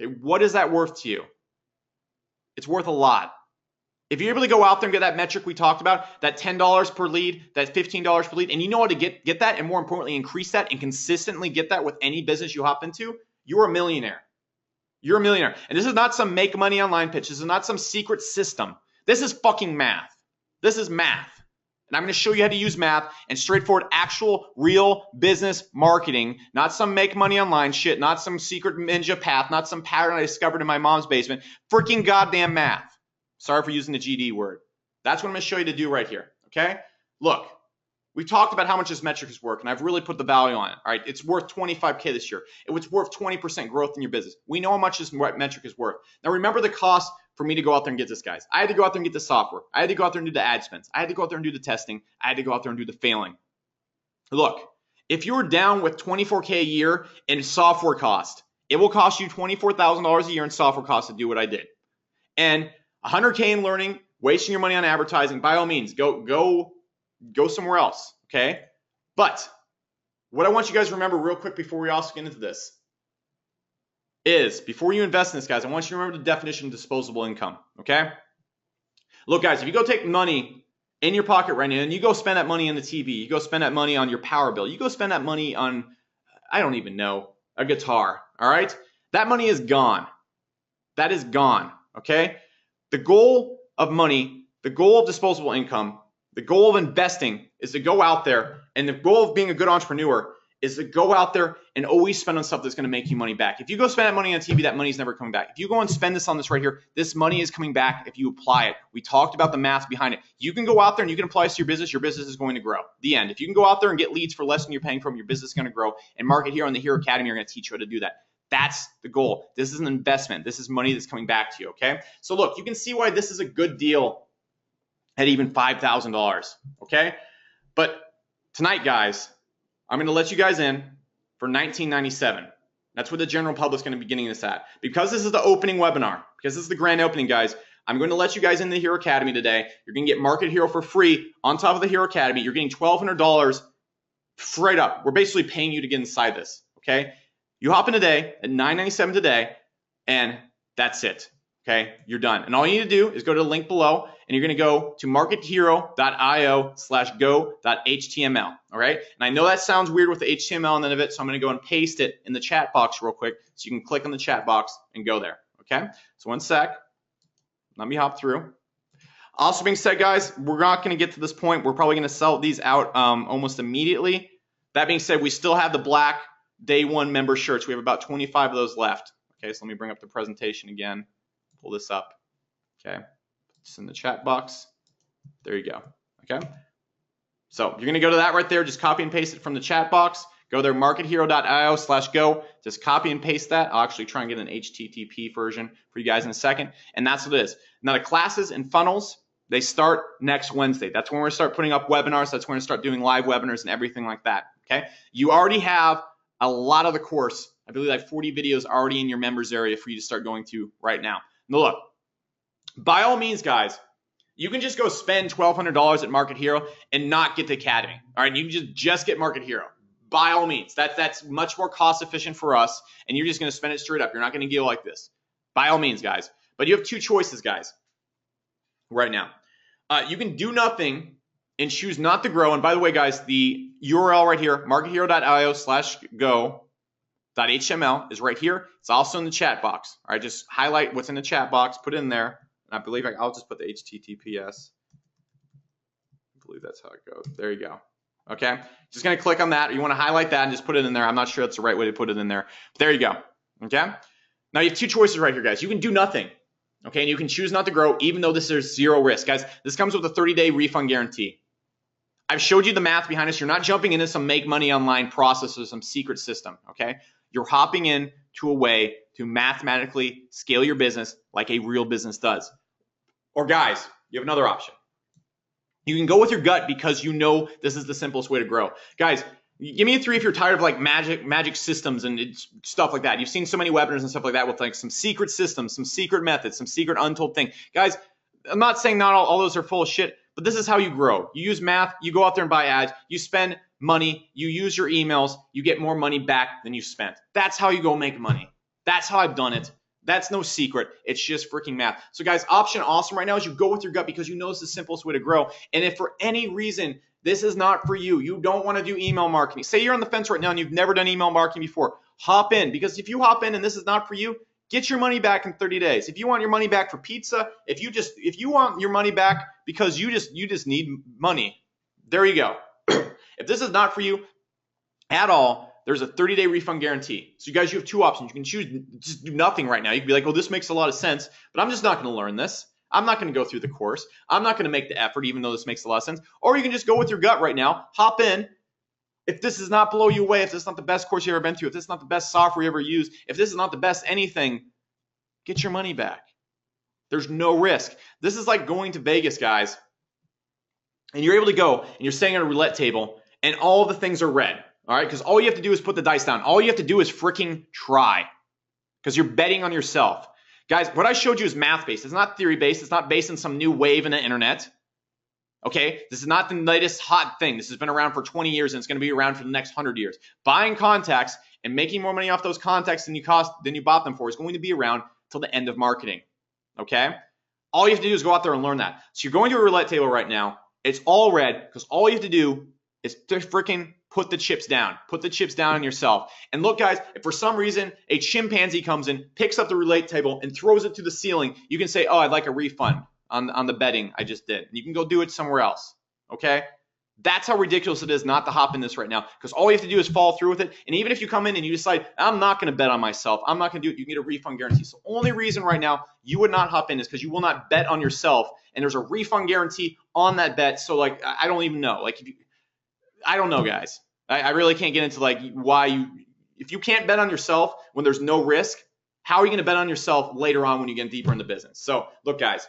Okay, what is that worth to you? It's worth a lot. If you're able to go out there and get that metric we talked about, that $10 per lead, that $15 per lead, and you know how to get that, and more importantly, increase that and consistently get that with any business you hop into, you're a millionaire. You're a millionaire. And this is not some make money online pitch. This is not some secret system. This is fucking math. This is math. And I'm going to show you how to use math and straightforward, actual, real business marketing, not some make money online shit, not some secret ninja path, not some pattern I discovered in my mom's basement. Freaking goddamn math. Sorry for using the GD word. That's what I'm going to show you to do right here. Okay? Look, we talked about how much this metric is worth, and I've really put the value on it. All right, it's worth $25K this year. It's worth 20% growth in your business. We know how much this metric is worth. Now, remember the cost for me to go out there and get this, guys. I had to go out there and get the software. I had to go out there and do the ad spends. I had to go out there and do the testing. I had to go out there and do the failing. Look, if you're down with $24K a year in software cost, it will cost you $24,000 a year in software cost to do what I did. And $100K in learning, wasting your money on advertising, by all means, go somewhere else, okay? But what I want you guys to remember real quick before we also get into this is, before you invest in this, guys, I want you to remember the definition of disposable income, okay? Look, guys, if you go take money in your pocket right now and you go spend that money on the TV, you go spend that money on your power bill, you go spend that money on, I don't even know, a guitar, all right? That money is gone. That is gone, okay? The goal of money, the goal of disposable income, the goal of investing is to go out there, and the goal of being a good entrepreneur is to go out there and always spend on stuff that's going to make you money back. If you go spend that money on TV, that money's never coming back. If you go and spend this on this right here, this money is coming back if you apply it. We talked about the math behind it. You can go out there and you can apply this to your business is going to grow. The end. If you can go out there and get leads for less than you're paying for them, your business is going to grow. And Market Hero and the Hero Academy are going to teach you how to do that. That's the goal. This is an investment. This is money that's coming back to you, okay? So look, you can see why this is a good deal at even $5,000, okay? But tonight, guys, I'm going to let you guys in for $19.97. That's what the general public's going to be getting this at. Because this is the opening webinar, because this is the grand opening, guys, I'm going to let you guys in the Hero Academy today. You're going to get Market Hero for free on top of the Hero Academy. You're getting $1,200 straight up. We're basically paying you to get inside this, okay? You hop in today at $9.97 today, and that's it, okay? You're done. And all you need to do is go to the link below, and you're going to go to markethero.io/go.html, all right? And I know that sounds weird with the HTML on the end of it, so I'm going to go and paste it in the chat box real quick so you can click on the chat box and go there, okay? So one sec. Let me hop through. Also being said, guys, we're not going to get to this point. We're probably going to sell these out almost immediately. That being said, we still have the black day one member shirts. We have about 25 of those left. Okay, so let me bring up the presentation again. Pull this up. Okay, it's in the chat box. There you go. Okay, so you're going to go to that right there. Just copy and paste it from the chat box. Go there, markethero.io/go. Just copy and paste that. I'll actually try and get an HTTP version for you guys in a second. And that's what it is. Now, the classes and funnels, they start next Wednesday. That's when we're going to start putting up webinars. That's when we're going to start doing live webinars and everything like that. Okay? You already have a lot of the course. I believe like 40 videos already in your members area for you to start going through right now. Now, look, by all means, guys, you can just go spend $1,200 at Market Hero and not get the Academy. All right? You can just get Market Hero. By all means, that's much more cost efficient for us, and you're just going to spend it straight up. You're not going to deal like this. By all means, guys. But you have two choices, guys, right now. You can do nothing and choose not to grow. And by the way, guys, the URL right here, markethero.io/go.html is right here. It's also in the chat box. All right, just highlight what's in the chat box, put it in there. And I believe I'll just put the HTTPS. I believe that's how it goes. There you go. Okay, just going to click on that. You want to highlight that and just put it in there. I'm not sure that's the right way to put it in there. But there you go. Okay, now you have two choices right here, guys. You can do nothing. Okay, and you can choose not to grow even though this is zero risk. Guys, this comes with a 30-day refund guarantee. I've showed you the math behind this. You're not jumping into some make money online process or some secret system. Okay, you're hopping in to a way to mathematically scale your business like a real business does. Or guys, you have another option. You can go with your gut because you know this is the simplest way to grow. Guys, give me a 3 if you're tired of like magic systems and stuff like that. You've seen so many webinars and stuff like that with like some secret systems, some secret methods, some secret untold thing. Guys, I'm not saying not all those are full of shit, but this is how you grow. You use math, you go out there and buy ads, you spend money, you use your emails, you get more money back than you spent. That's how you go make money. That's how I've done it. That's no secret. It's just freaking math. So guys, option awesome right now is you go with your gut because you know it's the simplest way to grow. And if for any reason this is not for you, you don't want to do email marketing. Say you're on the fence right now and you've never done email marketing before. Hop in, because if you hop in and this is not for you, get your money back in 30 days. If you want your money back for pizza, if you want your money back because you just need money, there you go. If this is not for you at all, there's a 30-day refund guarantee. So you guys, you have two options. You can choose just do nothing right now. You can be like, oh, this makes a lot of sense, but I'm just not going to learn this. I'm not going to go through the course. I'm not going to make the effort, even though this makes a lot of sense. Or you can just go with your gut right now, hop in. If this does not blow you away, if this is not the best course you've ever been through, if this is not the best software you ever used, if this is not the best anything, get your money back. There's no risk. This is like going to Vegas, guys, and you're able to go and you're staying at a roulette table and all the things are red. All right, because all you have to do is put the dice down. All you have to do is freaking try, because you're betting on yourself. Guys, what I showed you is math-based. It's not theory-based. It's not based on some new wave in the internet. Okay, this is not the latest hot thing. This has been around for 20 years, and it's going to be around for the next 100 years. Buying contacts and making more money off those contacts than you bought them for is going to be around till the end of marketing. Okay, all you have to do is go out there and learn that. So you're going to a roulette table right now. It's all red because all you have to do is to freaking put the chips down. Put the chips down on yourself. And look, guys, if for some reason a chimpanzee comes in, picks up the roulette table, and throws it to the ceiling, you can say, oh, I'd like a refund on the betting I just did. And you can go do it somewhere else, okay? That's how ridiculous it is not to hop in this right now, because all you have to do is follow through with it. And even if you come in and you decide, I'm not going to bet on myself, I'm not going to do it, you can get a refund guarantee. So the only reason right now you would not hop in is because you will not bet on yourself, and there's a refund guarantee on that bet. So, like, I don't even know. Like, I don't know, guys. I really can't get into, like, why if you can't bet on yourself when there's no risk, how are you going to bet on yourself later on when you get deeper in the business? So, look, guys,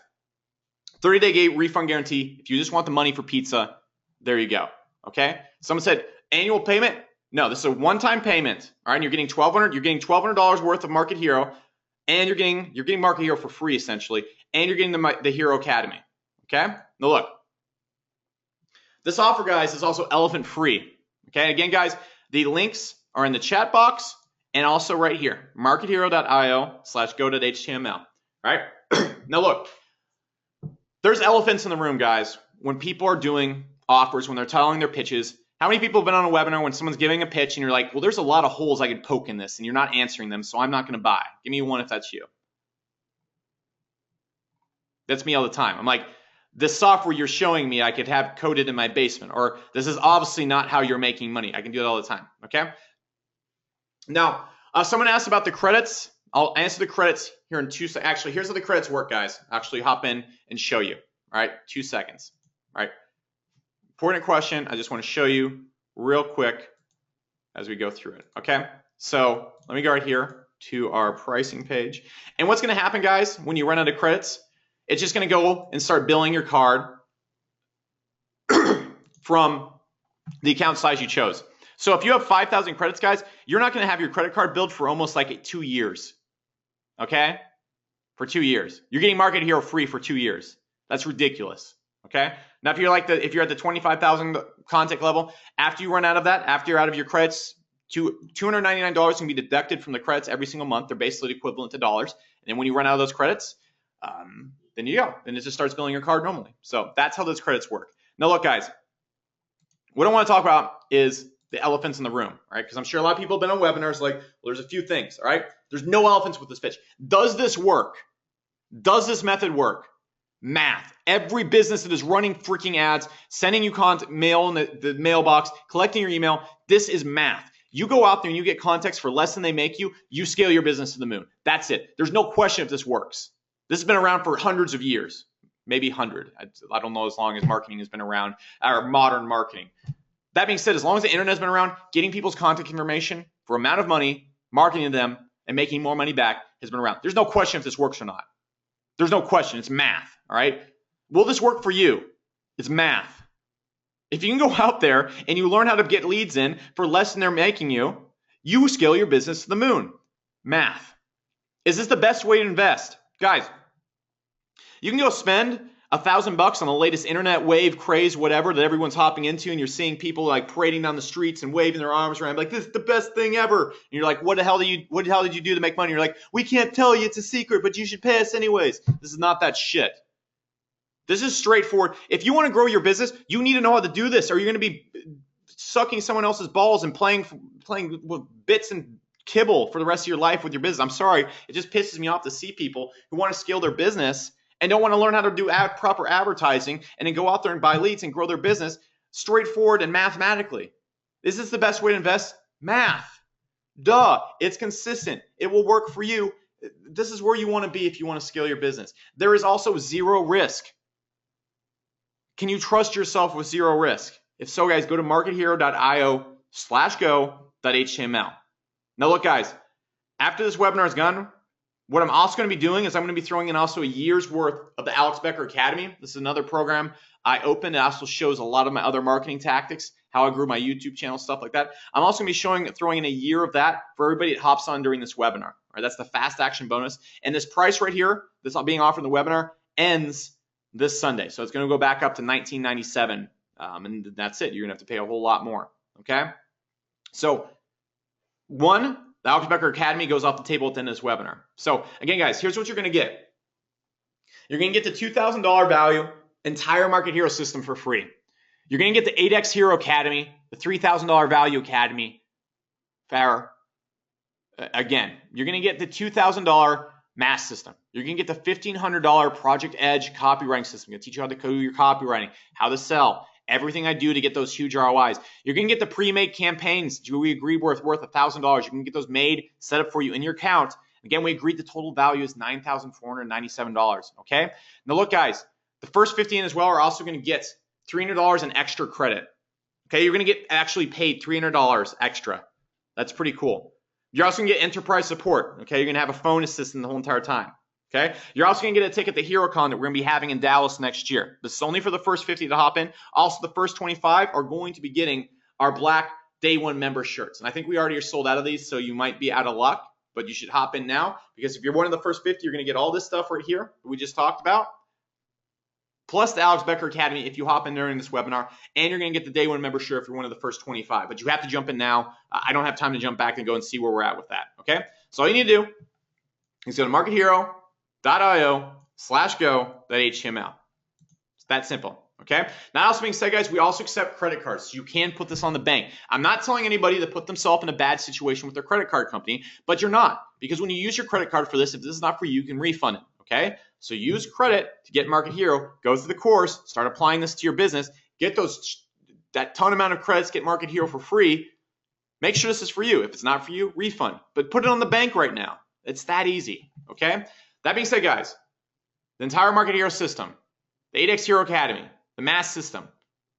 30-day refund guarantee. If you just want the money for pizza, there you go. Okay. Someone said annual payment. No, this is a one-time payment. All right. And you're getting $1,200 worth of Market Hero, and you're getting Market Hero for free essentially, and you're getting the Hero Academy. Okay. Now look, this offer, guys, is also elephant free. Okay. Again, guys, the links are in the chat box and also right here, markethero.io/go.html. All right. Now look, there's elephants in the room, guys. When people are doing offers, when they're telling their pitches, how many people have been on a webinar when someone's giving a pitch and you're like, well, there's a lot of holes I could poke in this and you're not answering them, so I'm not going to buy. Give me one if that's you. That's me all the time. I'm like, this software you're showing me, I could have coded in my basement, or this is obviously not how you're making money. I can do it all the time. Okay. Now, someone asked about the credits. I'll answer the credits here in 2 seconds. Actually, here's how the credits work, guys. Actually, hop in and show you. All right, 2 seconds. All right. Important question. I just want to show you real quick as we go through it. Okay. So let me go right here to our pricing page. And what's going to happen, guys, when you run out of credits? It's just going to go and start billing your card from the account size you chose. So if you have 5,000 credits, guys, you're not going to have your credit card billed for almost like 2 years. Okay? For 2 years. You're getting Market Hero free for 2 years. That's ridiculous. Okay? Now, if you're at the 25,000 contact level, after you run out of that, after you're out of your credits, $299 can be deducted from the credits every single month. They're basically equivalent to dollars. And then when you run out of those credits, then you go. Then it just starts billing your card normally. So that's how those credits work. Now, look, guys, what I want to talk about is the elephants in the room, right? Because I'm sure a lot of people have been on webinars like, well, there's a few things, all right? There's no elephants with this pitch. Does this work? Does this method work? Math. Every business that is running freaking ads, sending you mail in the mailbox, collecting your email, this is math. You go out there and you get contacts for less than they make you, you scale your business to the moon. That's it. There's no question if this works. This has been around for hundreds of years, maybe 100. I don't know as long as marketing has been around, or modern marketing. That being said, as long as the internet has been around, getting people's contact information for amount of money, marketing to them, and making more money back has been around. There's no question if this works or not. There's no question. It's math, all right? Will this work for you? It's math. If you can go out there and you learn how to get leads in for less than they're making you, you scale your business to the moon. Math. Is this the best way to invest? Guys, you can go spend $1,000 on the latest internet wave craze, whatever that everyone's hopping into, and you're seeing people like parading down the streets and waving their arms around like, this is the best thing ever. And you're like, what the hell did you do to make money? You're like, we can't tell you, it's a secret, but you should pay us anyways. This is not that shit. This is straightforward. If you want to grow your business, you need to know how to do this, or you're going to be sucking someone else's balls and playing with bits and kibble for the rest of your life with your business. I'm sorry. It just pisses me off to see people who want to scale their business and don't want to learn how to do proper advertising and then go out there and buy leads and grow their business straightforward and mathematically. Is this the best way to invest? Math. Duh. It's consistent. It will work for you. This is where you want to be if you want to scale your business. There is also zero risk. Can you trust yourself with zero risk? If so, guys, go to markethero.io/go.html. Now, look, guys, after this webinar is done, what I'm also going to be doing is I'm going to be throwing in also a year's worth of the Alex Becker Academy. This is another program I opened. It also shows a lot of my other marketing tactics, how I grew my YouTube channel, stuff like that. I'm also going to be throwing in a year of that for everybody that hops on during this webinar. All right, that's the fast action bonus. And this price right here that's being offered in the webinar ends this Sunday. So it's going to go back up to $19.97. And that's it. You're going to have to pay a whole lot more. Okay. So the Alex Becker Academy goes off the table at the end of this webinar. So again, guys, here's what you're going to get. You're going to get the $2,000 value entire Market Hero system for free. You're going to get the 8X Hero Academy, the $3,000 value academy. Again, you're going to get the $2,000 mass system. You're going to get the $1,500 Project Edge copywriting system. I'm going to teach you how to do your copywriting, how to sell, everything I do to get those huge ROIs. You're going to get the pre-made campaigns. We agreed worth $1,000. You can get those made, set up for you in your account. Again, we agreed the total value is $9,497. Okay. Now look, guys, the first 15 as well are also going to get $300 in extra credit. Okay. You're going to get actually paid $300 extra. That's pretty cool. You're also going to get enterprise support. Okay. You're going to have a phone assistant the whole entire time. Okay. You're also going to get a ticket to HeroCon that we're going to be having in Dallas next year. This is only for the first 50 to hop in. Also, the first 25 are going to be getting our black day one member shirts. And I think we already are sold out of these, so you might be out of luck, but you should hop in now, because if you're one of the first 50, you're going to get all this stuff right here that we just talked about, plus the Alex Becker Academy if you hop in during this webinar, and you're going to get the day one member shirt if you're one of the first 25. But you have to jump in now. I don't have time to jump back and go and see where we're at with that. Okay. So all you need to do is go to markethero.io/go.html. It's that simple. Okay. Now, also being said, guys, we also accept credit cards. So you can put this on the bank. I'm not telling anybody to put themselves in a bad situation with their credit card company, but you're not, because when you use your credit card for this, if this is not for you, you can refund it. Okay. So use credit to get Market Hero. Go through the course, start applying this to your business, get that ton amount of credits, get Market Hero for free. Make sure this is for you. If it's not for you, refund. But put it on the bank right now. It's that easy. Okay. That being said, guys, the entire Market Hero system, the 8X Hero Academy, the Mass System,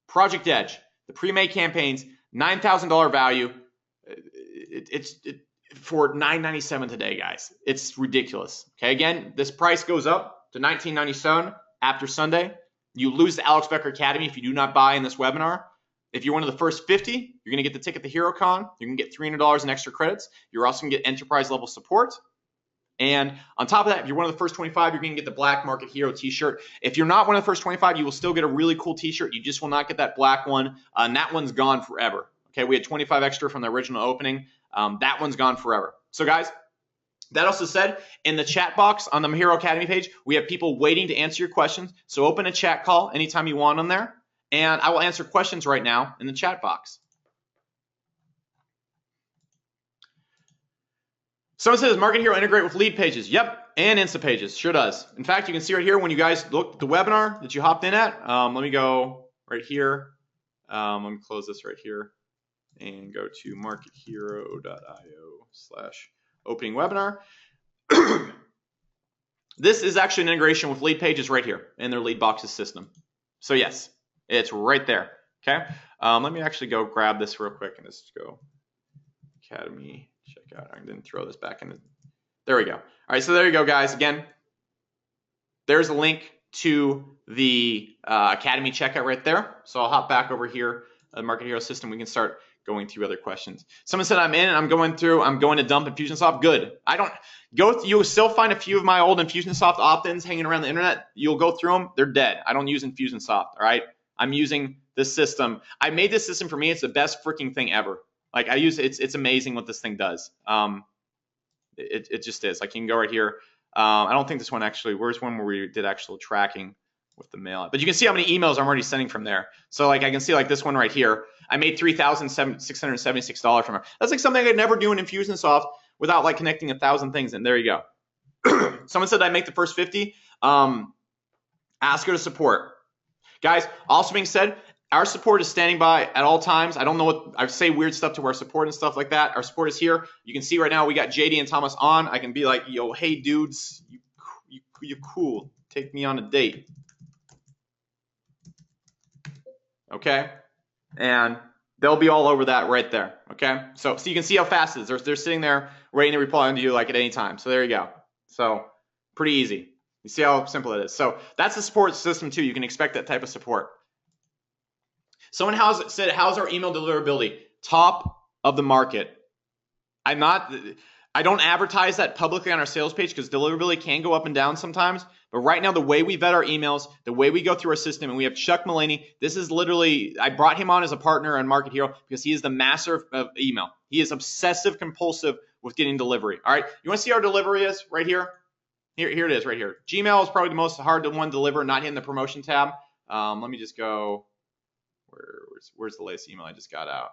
Project Edge, the pre-made campaigns, $9,000 value. It's for $997 today, guys. It's ridiculous. Okay, again, this price goes up to $1997 after Sunday. You lose the Alex Becker Academy if you do not buy in this webinar. If you're one of the first 50, you're going to get the ticket to HeroCon. You're going to get $300 in extra credits. You're also going to get enterprise level support. And on top of that, if you're one of the first 25, you're going to get the black Market Hero t-shirt. If you're not one of the first 25, you will still get a really cool t-shirt. You just will not get that black one. And that one's gone forever. Okay, we had 25 extra from the original opening. That one's gone forever. So guys, that also said, in the chat box on the Hero Academy page, we have people waiting to answer your questions. So open a chat call anytime you want on there. And I will answer questions right now in the chat box. Someone says, Market Hero integrate with lead pages? Yep, and Insta pages. Sure does. In fact, you can see right here when you guys look at the webinar that you hopped in at. Let me go right here. Let me close this right here and go to markethero.io/opening webinar. This is actually an integration with lead pages right here in their lead boxes system. So yes, it's right there. Okay. Let me actually go grab this real quick and just go Academy. Check out. I didn't throw this back in. There we go. All right, so there you go, guys. Again, there's a link to the Academy checkout right there. So I'll hop back over here, the Market Hero system. We can start going through other questions. Someone said I'm in and I'm going to dump Infusionsoft. Good. I don't go. You'll still find a few of my old Infusionsoft opt-ins hanging around the internet. You'll go through them. They're dead. I don't use Infusionsoft. All right. I'm using this system. I made this system for me. It's the best freaking thing ever. Like I use it, it's amazing what this thing does. It just is. Like you can go right here. I don't think this one actually. Where's one where we did actual tracking with the mail? But you can see how many emails I'm already sending from there. So like I can see like this one right here. I made $3,676 from it. That's like something I could never do in Infusionsoft without like connecting 1,000 things. And there you go. Someone said I make the first 50. Ask her to support, guys. Also being said, our support is standing by at all times. I don't know what I say weird stuff to our support and stuff like that. Our support is here. You can see right now we got JD and Thomas on. I can be like, yo, hey dudes, you cool. Take me on a date. Okay, and they'll be all over that right there. Okay, so you can see how fast it is. They're sitting there waiting to reply to you like at any time. So there you go. So pretty easy. You see how simple it is. So that's the support system too. You can expect that type of support. Someone said, how's our email deliverability? Top of the market. I don't advertise that publicly on our sales page because deliverability can go up and down sometimes. But right now, the way we vet our emails, the way we go through our system, and we have Chuck Mulaney. This is literally, I brought him on as a partner on Market Hero because he is the master of email. He is obsessive compulsive with getting delivery. All right, you want to see how our delivery is right here? Here it is right here. Gmail is probably the most hard one to deliver, not hitting the promotion tab. Let me just go. Where's the latest email I just got out?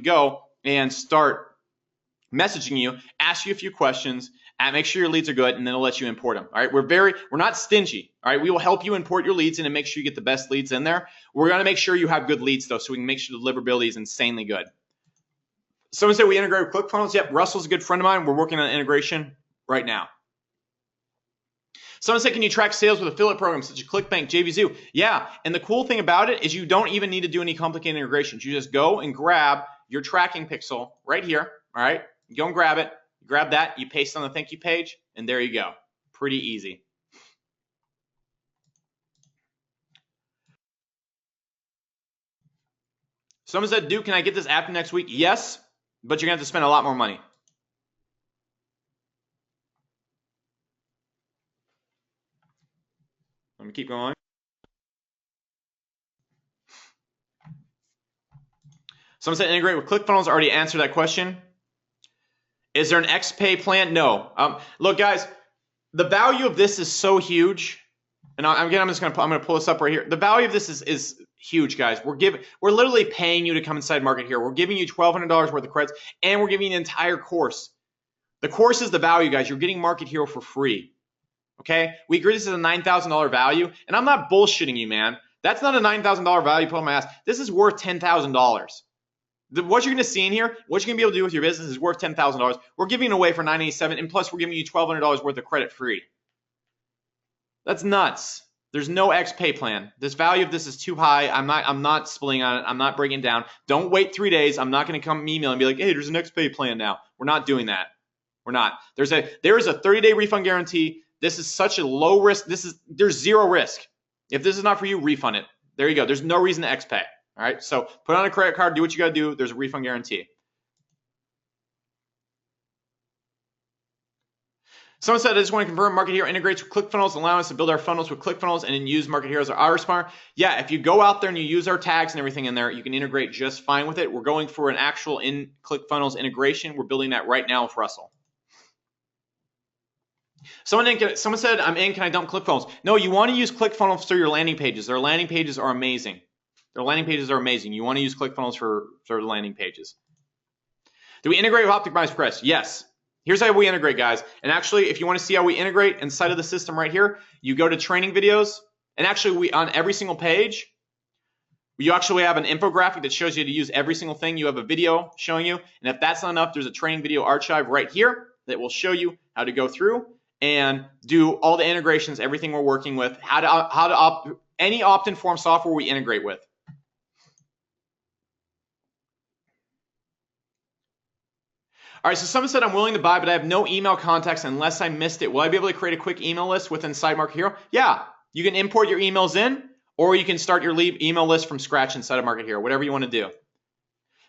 Go and start messaging you, ask you a few questions, and make sure your leads are good, and then it'll let you import them. All right, we're not stingy. All right, we will help you import your leads in and make sure you get the best leads in there. We're gonna make sure you have good leads though, so we can make sure the deliverability is insanely good. Someone said we integrate with ClickFunnels. Yep, Russell's a good friend of mine. We're working on integration right now. Someone said, can you track sales with affiliate programs such as ClickBank, JVZoo? Yeah, and the cool thing about it is you don't even need to do any complicated integrations. You just go and grab your tracking pixel right here, all right? You go and grab it, grab that, you paste on the thank you page, and there you go. Pretty easy. Someone said, Duke, can I get this after next week? Yes, but you're going to have to spend a lot more money. Let me keep going. Someone said integrate with ClickFunnels. Already answered that question. Is there an XPay plan? No. Look, guys, the value of this is so huge. And I'm gonna pull this up right here. The value of this is huge, guys. We're literally paying you to come inside Market Hero. We're giving you $1,200 worth of credits, and we're giving you an entire course. The course is the value, guys. You're getting Market Hero for free. Okay? We agree this is a $9,000 value, and I'm not bullshitting you, man. That's not a $9,000 value put on my ass. This is worth $10,000. What you're going to see in here, what you're going to be able to do with your business is worth $10,000. We're giving it away for $987, and plus we're giving you $1,200 worth of credit free. That's nuts. There's no XPay plan. This value of this is too high. I'm not splitting on it. I'm not breaking it down. Don't wait 3 days. I'm not going to come email and be like, hey, there's an XPay plan now. We're not doing that. We're not. There is a 30-day refund guarantee. This is such a low risk. There's zero risk. If this is not for you, refund it. There you go. There's no reason to XPay. All right. So put on a credit card. Do what you got to do. There's a refund guarantee. Someone said, I just want to confirm Market Hero integrates with ClickFunnels, allowing us to build our funnels with ClickFunnels and then use Market Hero as our autoresponder. Yeah, if you go out there and you use our tags and everything in there, you can integrate just fine with it. We're going for an actual in ClickFunnels integration. We're building that right now with Russell. Someone said, I'm in, can I dump ClickFunnels? No, you want to use ClickFunnels through your landing pages. Their landing pages are amazing. Their landing pages are amazing. You want to use ClickFunnels for the landing pages. Do we integrate with Optimize Press? Yes. Here's how we integrate, guys. And actually, if you want to see how we integrate inside of the system right here, you go to training videos. And actually, on every single page, you actually have an infographic that shows you how to use every single thing. You have a video showing you. And if that's not enough, there's a training video archive right here that will show you how to go through and do all the integrations, everything we're working with, any opt-in form software we integrate with. All right, so someone said I'm willing to buy, but I have no email contacts unless I missed it. Will I be able to create a quick email list with inside Market Hero? Yeah, you can import your emails in, or you can start your email list from scratch inside of Market Hero, whatever you want to do.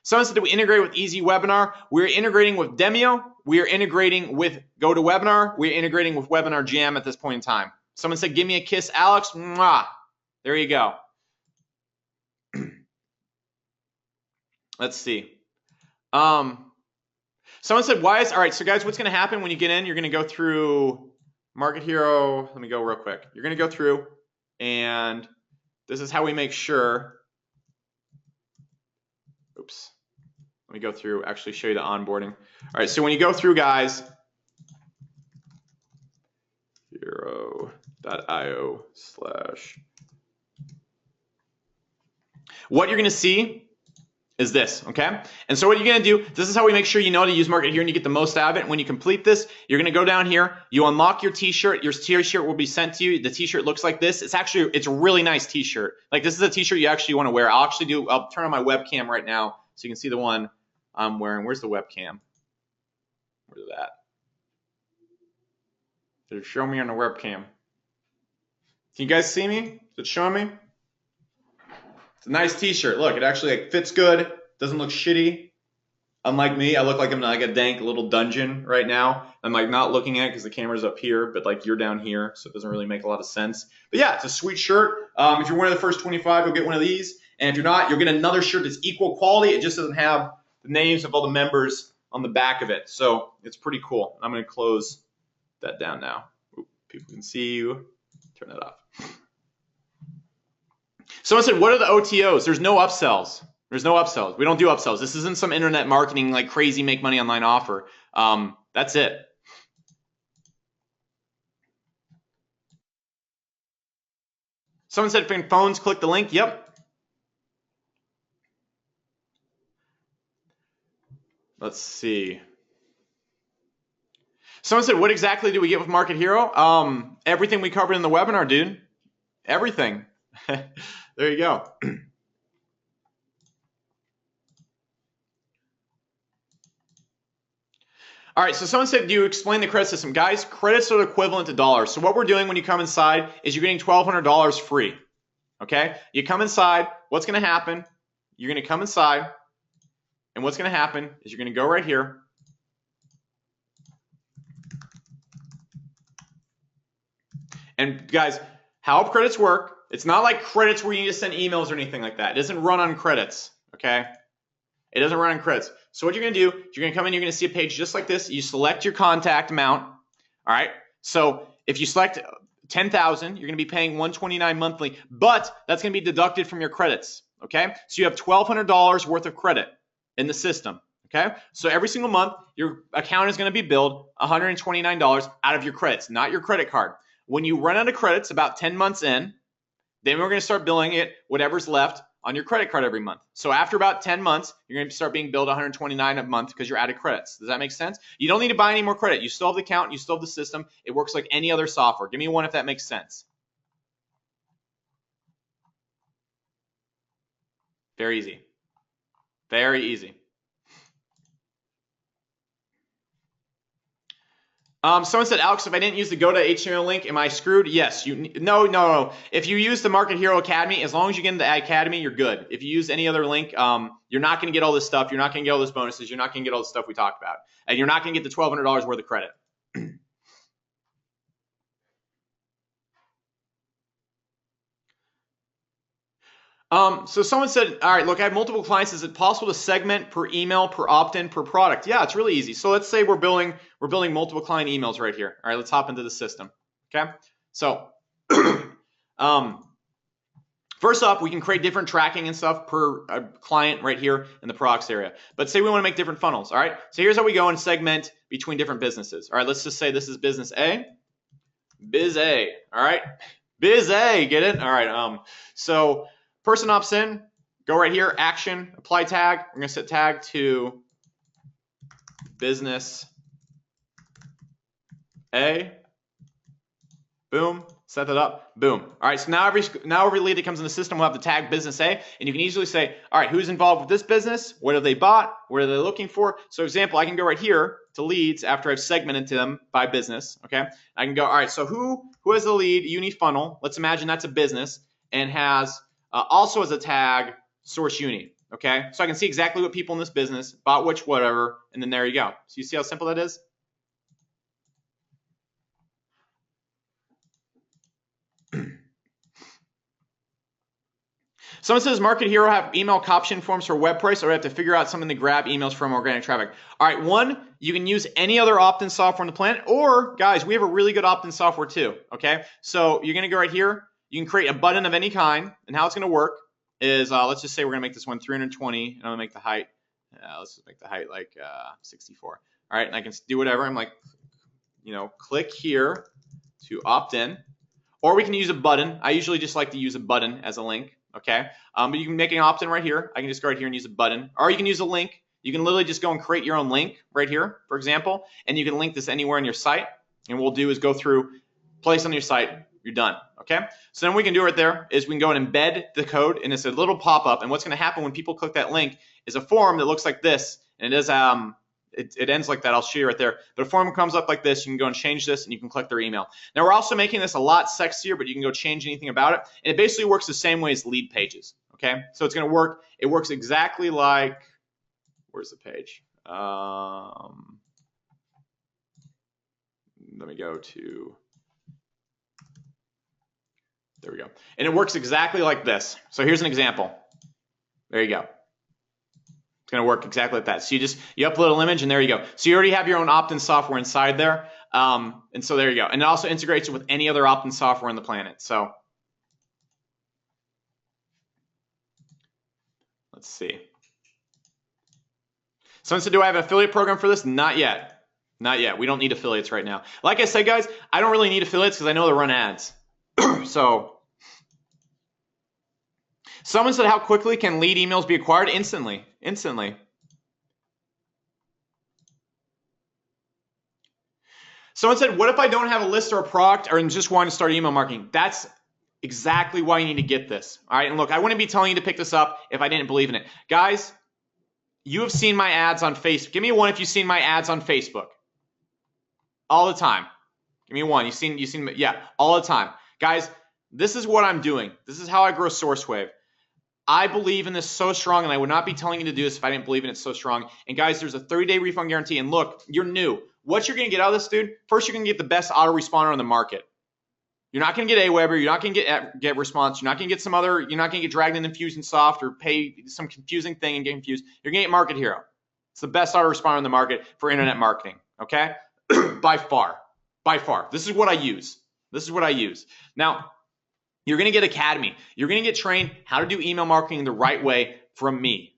Someone said, do we integrate with Easy Webinar? We're integrating with Demio. We are integrating with GoToWebinar. We're integrating with Webinar Jam at this point in time. Someone said, give me a kiss, Alex. Mwah. There you go. Let's see. Someone said, all right, so guys, what's going to happen when you get in? You're going to go through Market Hero. Let me go real quick. You're going to go through, and this is how we make sure. Oops. Let me go through, actually show you the onboarding. All right, so when you go through, guys, hero.io/. What you're going to see is this, okay? And so what you're gonna do, this is how we make sure you know how to use Market Hero and you get the most out of it. When you complete this, you're gonna go down here, you unlock your t-shirt, your t-shirt will be sent to you. The t-shirt looks like this. It's a really nice t-shirt. Like this is a t-shirt you actually wanna wear. I'll turn on my webcam right now so you can see the one I'm wearing. Where's the webcam? Where's that? Did it show me on the webcam? Can you guys see me? Is it showing me? It's a nice t-shirt. Look, it actually fits good. Doesn't look shitty. Unlike me, I look like I'm in like a dank little dungeon right now. I'm like not looking at it because the camera's up here, but like you're down here, so it doesn't really make a lot of sense. But yeah, it's a sweet shirt. If you're one of the first 25, you'll get one of these. And if you're not, you'll get another shirt that's equal quality. It just doesn't have the names of all the members on the back of it. So it's pretty cool. I'm going to close that down now. Oop, people can see you. Turn that off. Someone said, what are the OTOs? There's no upsells. There's no upsells. We don't do upsells. This isn't some internet marketing like crazy make money online offer. That's it. Someone said, phones, click the link. Yep. Let's see. Someone said, what exactly do we get with Market Hero? Everything we covered in the webinar, dude. Everything. There you go. All All right, so someone said, do you explain the credit system? Guys, credits are equivalent to dollars. So what we're doing when you come inside is you're getting $1,200 free, okay? You come inside, what's going to happen? You're going to come inside, and what's going to happen is you're going to go right here. And guys, how credits work, it's not like credits where you need to send emails or anything like that. It doesn't run on credits, okay? It doesn't run on credits. So what you're going to do, you're going to come in, you're going to see a page just like this. You select your contact amount, all right? So if you select 10,000, you're going to be paying $129 monthly, but that's going to be deducted from your credits, okay? So you have $1,200 worth of credit in the system, okay? So every single month, your account is going to be billed $129 out of your credits, not your credit card. When you run out of credits about 10 months in, then we're going to start billing it whatever's left on your credit card every month. So after about 10 months, you're going to start being billed $129 a month because you're out of credits. Does that make sense? You don't need to buy any more credit. You still have the account. You still have the system. It works like any other software. Give me one if that makes sense. Very easy. Very easy. Someone said, Alex, if I didn't use the go to HTML link, am I screwed? Yes. No. If you use the Market Hero Academy, as long as you get into the Academy, you're good. If you use any other link, you're not going to get all this stuff. You're not going to get all those bonuses. You're not going to get all the stuff we talked about. And you're not going to get the $1,200 worth of credit. So someone said, all right, look, I have multiple clients. Is it possible to segment per email, per opt-in, per product? Yeah, it's really easy. So let's say we're building multiple client emails right here. All right, let's hop into the system. Okay. So first off, we can create different tracking and stuff per client right here in the products area. But say we want to make different funnels. All right. So here's how we go and segment between different businesses. All right, let's just say this is business A. Biz A. All right. Biz A. Get it? All right. So person opts in, go right here, action, apply tag. We're going to set tag to business A. Boom, set that up, boom. All right, so now every lead that comes in the system will have the tag business A, and you can easily say, all right, who's involved with this business? What have they bought? What are they looking for? So example, I can go right here to leads after I've segmented to them by business, okay? I can go, all right, so who has the lead, uni funnel? Let's imagine that's a business and has also as a tag source uni, okay? So I can see exactly what people in this business bought which whatever, and then there you go. So you see how simple that is? Someone says, Market Hero have email caption forms for web price, or do I have to figure out something to grab emails from organic traffic? All right, one, you can use any other opt-in software on the planet, or guys, we have a really good opt-in software too, okay? So you're gonna go right here, you can create a button of any kind, and how it's gonna work is, let's just say we're gonna make this one 320, and I'm gonna make the height, let's just make the height like 64. All right, and I can do whatever, I'm like, click here to opt in, or we can use a button. I usually just like to use a button as a link. Okay, but you can make an opt-in right here. I can just go right here and use a button, or you can use a link. You can literally just go and create your own link right here, for example, and you can link this anywhere on your site. And what we'll do is go through, place on your site, you're done. Okay, so then we can do right there is we can go and embed the code, and it's a little pop-up. And what's going to happen when people click that link is a form that looks like this, and it is it ends like that. I'll show you right there. But a form comes up like this. You can go and change this, and you can click their email. Now, we're also making this a lot sexier, but you can go change anything about it. And it basically works the same way as lead pages. Okay, so it's going to work. It works exactly like, where's the page? Let me go to, there we go. And it works exactly like this. So here's an example. There you go. It's going to work exactly like that. So you upload an image, and there you go. So you already have your own opt-in software inside there. And so there you go. And it also integrates it with any other opt-in software on the planet. So let's see. Someone said, do I have an affiliate program for this? Not yet. Not yet. We don't need affiliates right now. Like I said, guys, I don't really need affiliates because I know they run ads. So someone said, how quickly can lead emails be acquired? Instantly. Instantly. Someone said, what if I don't have a list or a product or just want to start email marketing? That's exactly why you need to get this. All right. And look, I wouldn't be telling you to pick this up if I didn't believe in it. Guys, you have seen my ads on Facebook. Give me one if you've seen my ads on Facebook. All the time. Give me one. You seen, yeah, all the time. Guys, this is what I'm doing. This is how I grow SourceWave. I believe in this so strong, and I would not be telling you to do this if I didn't believe in it so strong. And guys, there's a 30-day refund guarantee. And look, you're new. What you're going to get out of this, dude, first you're going to get the best autoresponder on the market. You're not going to get Aweber. You're not going to get response. You're not going to get some other, you're not going to get dragged in Infusionsoft or pay some confusing thing and get confused. You're going to get Market Hero. It's the best autoresponder on the market for internet marketing, okay? By far. By far. This is what I use. This is what I use. Now, you're going to get Academy. You're going to get trained how to do email marketing the right way from me.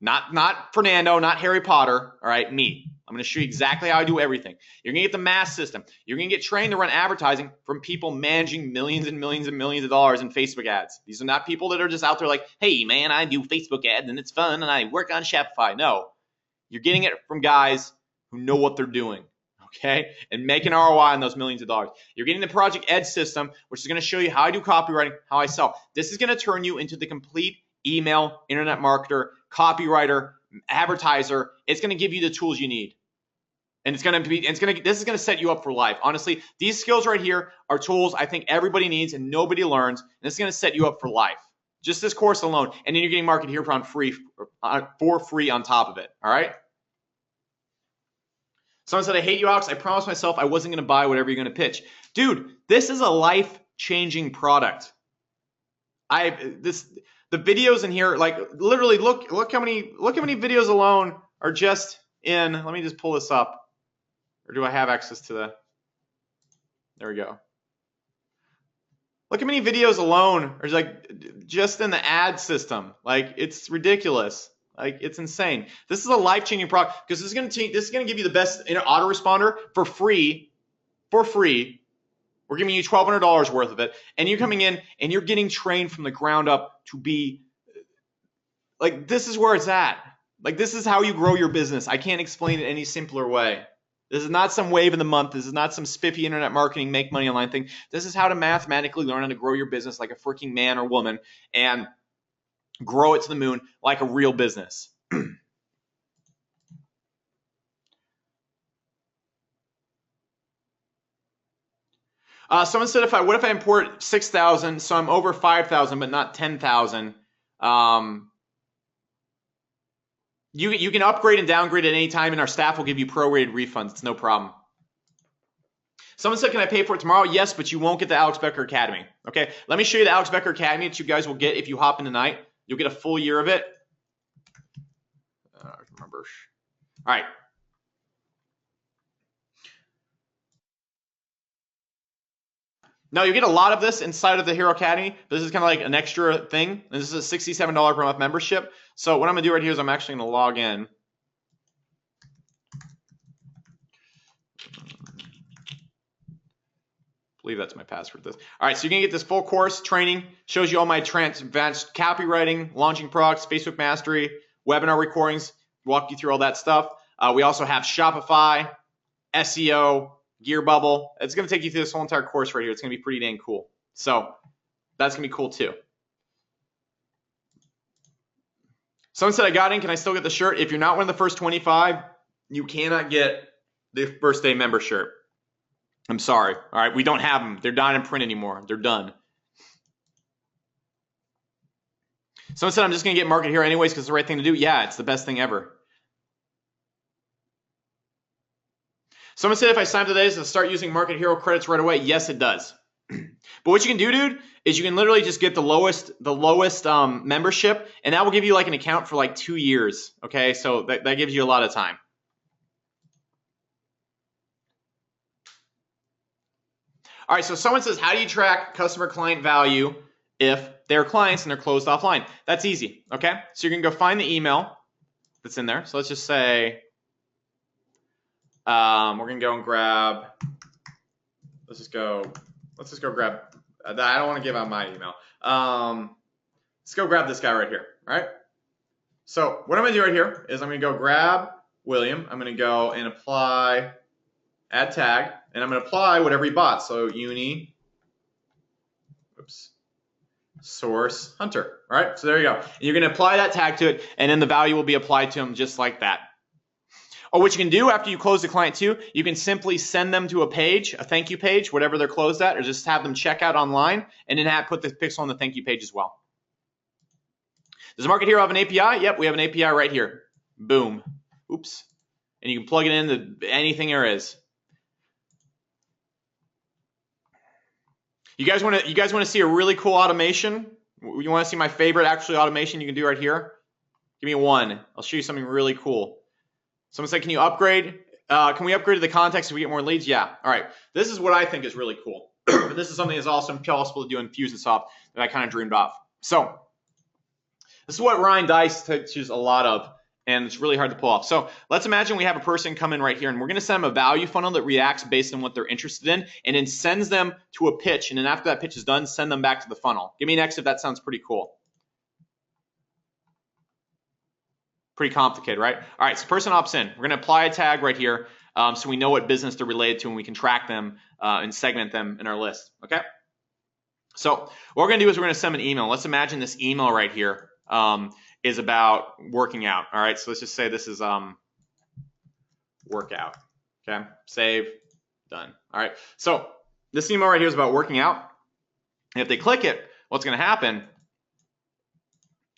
Not Fernando, not Harry Potter, all right, me. I'm going to show you exactly how I do everything. You're going to get the mass system. You're going to get trained to run advertising from people managing millions and millions and millions of dollars in Facebook ads. These are not people that are just out there like, hey, man, I do Facebook ads and it's fun and I work on Shopify. No, you're getting it from guys who know what they're doing. Okay, and making ROI on those millions of dollars. You're getting the Project Ed system, which is going to show you how I do copywriting, how I sell. This is going to turn you into the complete email, internet marketer, copywriter, advertiser. It's going to give you the tools you need. And this is going to set you up for life. Honestly, these skills right here are tools I think everybody needs and nobody learns. And it's going to set you up for life. Just this course alone. And then you're getting Market Hero for free on top of it. All right? Someone said, I hate you, Alex. I promised myself I wasn't going to buy whatever you're going to pitch. Dude, this is a life-changing product. The videos in here, like literally look how many videos alone are just in. Let me just pull this up. Or do I have access to the? There we go. Look how many videos alone are like just in the ad system. Like it's ridiculous. Like it's insane. This is a life-changing product because this is going to give you the best autoresponder for free. For free, we're giving you $1,200 worth of it, and you're coming in and you're getting trained from the ground up to be like this is where it's at. Like this is how you grow your business. I can't explain it any simpler way. This is not some wave of the month. This is not some spiffy internet marketing, make money online thing. This is how to mathematically learn how to grow your business like a freaking man or woman and grow it to the moon like a real business. Someone said, what if I import 6,000, so I'm over 5,000, but not 10,000? You can upgrade and downgrade at any time, and our staff will give you prorated refunds. It's no problem. Someone said, can I pay for it tomorrow? Yes, but you won't get the Alex Becker Academy. Okay, let me show you the Alex Becker Academy that you guys will get if you hop in tonight. You'll get a full year of it. Remember. All right. Now, you get a lot of this inside of the Hero Academy. This is kind of like an extra thing. And this is a $67 per month membership. So what I'm going to do right here is I'm actually going to log in. I believe that's my password. All right, so you're going to get this full course training. Shows you all my advanced copywriting, launching products, Facebook mastery, webinar recordings, walk you through all that stuff. We also have Shopify, SEO, Gear Bubble. It's going to take you through this whole entire course right here. It's going to be pretty dang cool. So that's going to be cool too. Someone said, I got in. Can I still get the shirt? If you're not one of the first 25, you cannot get the first day member shirt. I'm sorry. All right, we don't have them. They're not in print anymore. They're done. Someone said, I'm just going to get Market Hero anyways because it's the right thing to do. Yeah, it's the best thing ever. Someone said, if I sign up today, does it start using Market Hero credits right away? Yes, it does. But what you can do, dude, is you can literally just get the lowest membership, and that will give you like an account for like 2 years. Okay, so that gives you a lot of time. All right, so someone says, how do you track customer client value if they're clients and they're closed offline? That's easy, okay? So you're gonna go find the email that's in there. So let's just say, we're gonna go and grab, let's just go grab, I don't wanna give out my email. Let's go grab this guy right here, all right? So what I'm gonna do right here is I'm gonna go grab William. I'm gonna go and apply add tag, and I'm going to apply whatever he bought. So source hunter. All right, so there you go. And you're going to apply that tag to it, and then the value will be applied to him just like that. Or what you can do after you close the client too, you can simply send them to a page, a thank you page, whatever they're closed at, or just have them check out online and then put the pixel on the thank you page as well. Does Market Hero have an API? Yep, we have an API right here. Boom. Oops. And you can plug it into anything there is. You guys want to see a really cool automation? You want to see my favorite actually automation you can do right here? Give me one. I'll show you something really cool. Someone said, can you upgrade? Can we upgrade to the context if we get more leads? Yeah. All right. This is what I think is really cool. This is something that's also possible to do in Fusionsoft that I kind of dreamed of. So this is what Ryan Dice teaches a lot of, and it's really hard to pull off. So let's imagine we have a person come in right here, and we're going to send them a value funnel that reacts based on what they're interested in, and then sends them to a pitch. And then after that pitch is done, send them back to the funnel. Give me an X if that sounds pretty cool. Pretty complicated, right? All right, so person opts in. We're going to apply a tag right here so we know what business they're related to and we can track them and segment them in our list, okay? So what we're going to do is we're going to send an email. Let's imagine this email right here is about working out, all right? So let's just say this is workout, okay? Save, done, all right? So this email right here is about working out. And if they click it, what's going to happen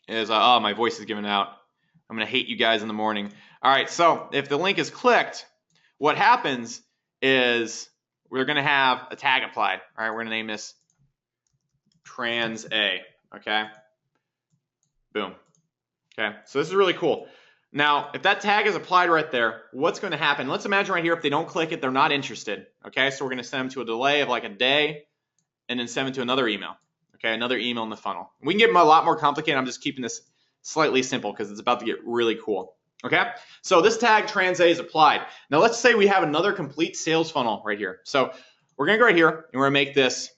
is, oh, my voice is giving out. I'm going to hate you guys in the morning. All right, so if the link is clicked, what happens is we're going to have a tag applied. All right, we're going to name this Trans A, okay? Boom. Okay, so this is really cool. Now, if that tag is applied right there, what's going to happen? Let's imagine right here, if they don't click it, they're not interested, okay? So we're going to send them to a delay of like a day and then send them to another email, okay? Another email in the funnel. We can get them a lot more complicated. I'm just keeping this slightly simple because it's about to get really cool. Okay, so this tag Trans A is applied. Now let's say we have another complete sales funnel right here. So we're gonna go right here and we're gonna make this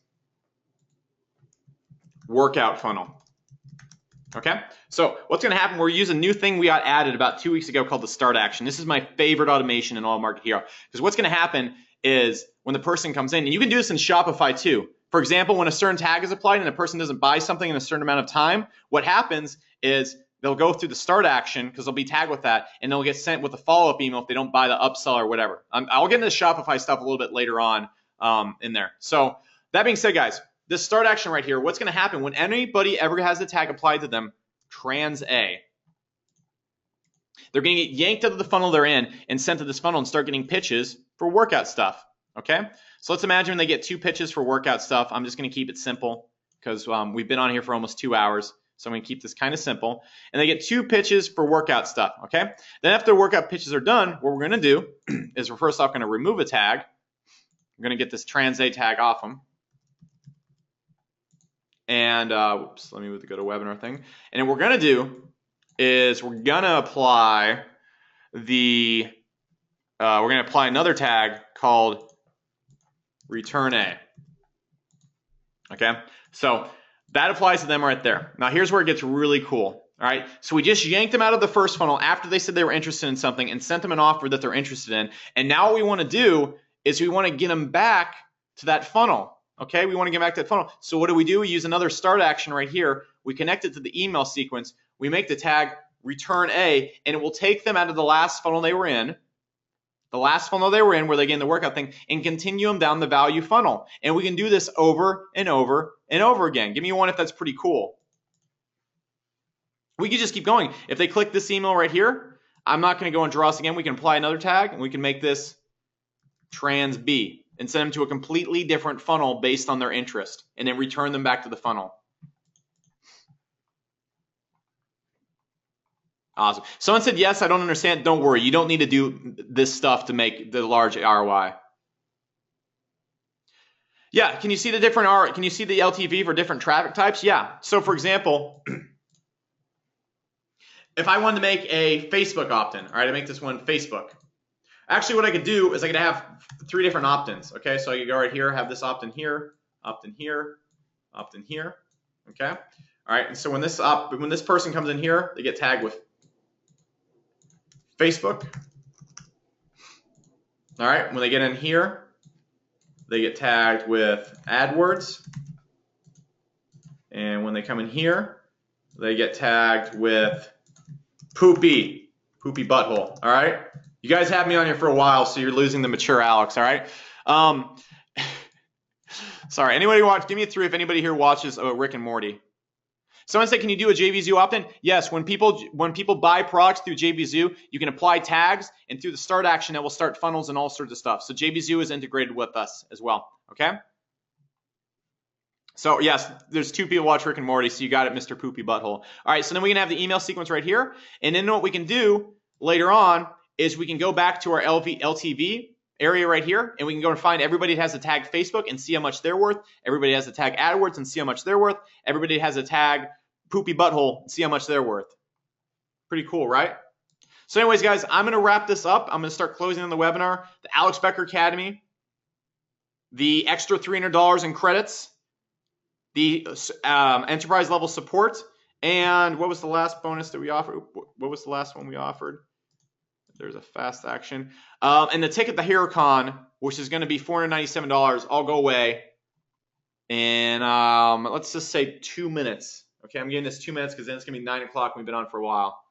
workout funnel. Okay, so what's gonna happen? We're using a new thing we got added about 2 weeks ago called the start action. This is my favorite automation in all Market Hero because what's gonna happen is when the person comes in, and you can do this in Shopify too. For example, when a certain tag is applied and a person doesn't buy something in a certain amount of time, what happens is they'll go through the start action because they'll be tagged with that, and they'll get sent with a follow-up email if they don't buy the upsell or whatever. I'll get into the Shopify stuff a little bit later on in there. So that being said, guys, this start action right here, what's going to happen when anybody ever has the tag applied to them, Trans A, they're going to get yanked out of the funnel they're in and sent to this funnel and start getting pitches for workout stuff. Okay, so let's imagine they get 2 pitches for workout stuff. I'm just going to keep it simple because we've been on here for almost 2 hours. So I'm going to keep this kind of simple. And they get 2 pitches for workout stuff, okay? Then after the workout pitches are done, what we're going to do is we're first off going to remove a tag. We're going to get this Trans A tag off them. And, whoops, let me go to webinar thing. And what we're going to do is we're going to apply we're going to apply another tag called Return A. Okay? So that applies to them right there. Now here's where it gets really cool. All right, so we just yanked them out of the first funnel after they said they were interested in something and sent them an offer that they're interested in. And now what we want to do is we want to get them back to that funnel. Okay, we want to get back to that funnel. So what do? We use another start action right here. We connect it to the email sequence. We make the tag Return A, and it will take them out of the last funnel they were in. The last funnel they were in where they gain the workout thing and continue them down the value funnel. And we can do this over and over and over again. Give me one if that's pretty cool. We can just keep going. If they click this email right here, I'm not going to go and draw this again. We can apply another tag and we can make this Trans B and send them to a completely different funnel based on their interest and then return them back to the funnel. Awesome. Someone said, yes, I don't understand. Don't worry. You don't need to do this stuff to make the large ROI. Yeah. Can you see the different Can you see the LTV for different traffic types? Yeah. So for example, if I wanted to make a Facebook opt-in, all right, I make this one Facebook. Actually, what I could do is I could have 3 different opt-ins. Okay. So I could go right here, have this opt-in here, opt-in here, opt-in here. Okay. All right. And so when this person comes in here, they get tagged with Facebook. All right, when they get in here, they get tagged with AdWords. And when they come in here, they get tagged with poopy butthole. All right, You guys have me on here for a while, so you're losing the mature Alex, all right? Sorry, anybody watch? Give me a 3 if anybody here watches Rick and Morty. Someone said, can you do a JVZoo opt-in? Yes, when people buy products through JVZoo, you can apply tags, and through the start action, it will start funnels and all sorts of stuff. So JVZoo is integrated with us as well, okay? So yes, there's 2 people watch Rick and Morty, so you got it, Mr. Poopy Butthole. All right, so then we can have the email sequence right here, and then what we can do later on is we can go back to our LTV area right here, and we can go and find everybody that has a tag Facebook and see how much they're worth. Everybody has a tag AdWords and see how much they're worth. Everybody has a tag Poopy Butthole and see how much they're worth. Pretty cool, right? So anyways, guys, I'm going to wrap this up. I'm going to start closing on the webinar. The Alex Becker Academy, the extra $300 in credits, the enterprise level support, and what was the last bonus that we offered? What was the last one we offered? There's a fast action. And the ticket to HeroCon, which is going to be $497, all go away in, let's just say 2 minutes. Okay, I'm giving this 2 minutes because then it's going to be 9 o'clock. We've been on for a while.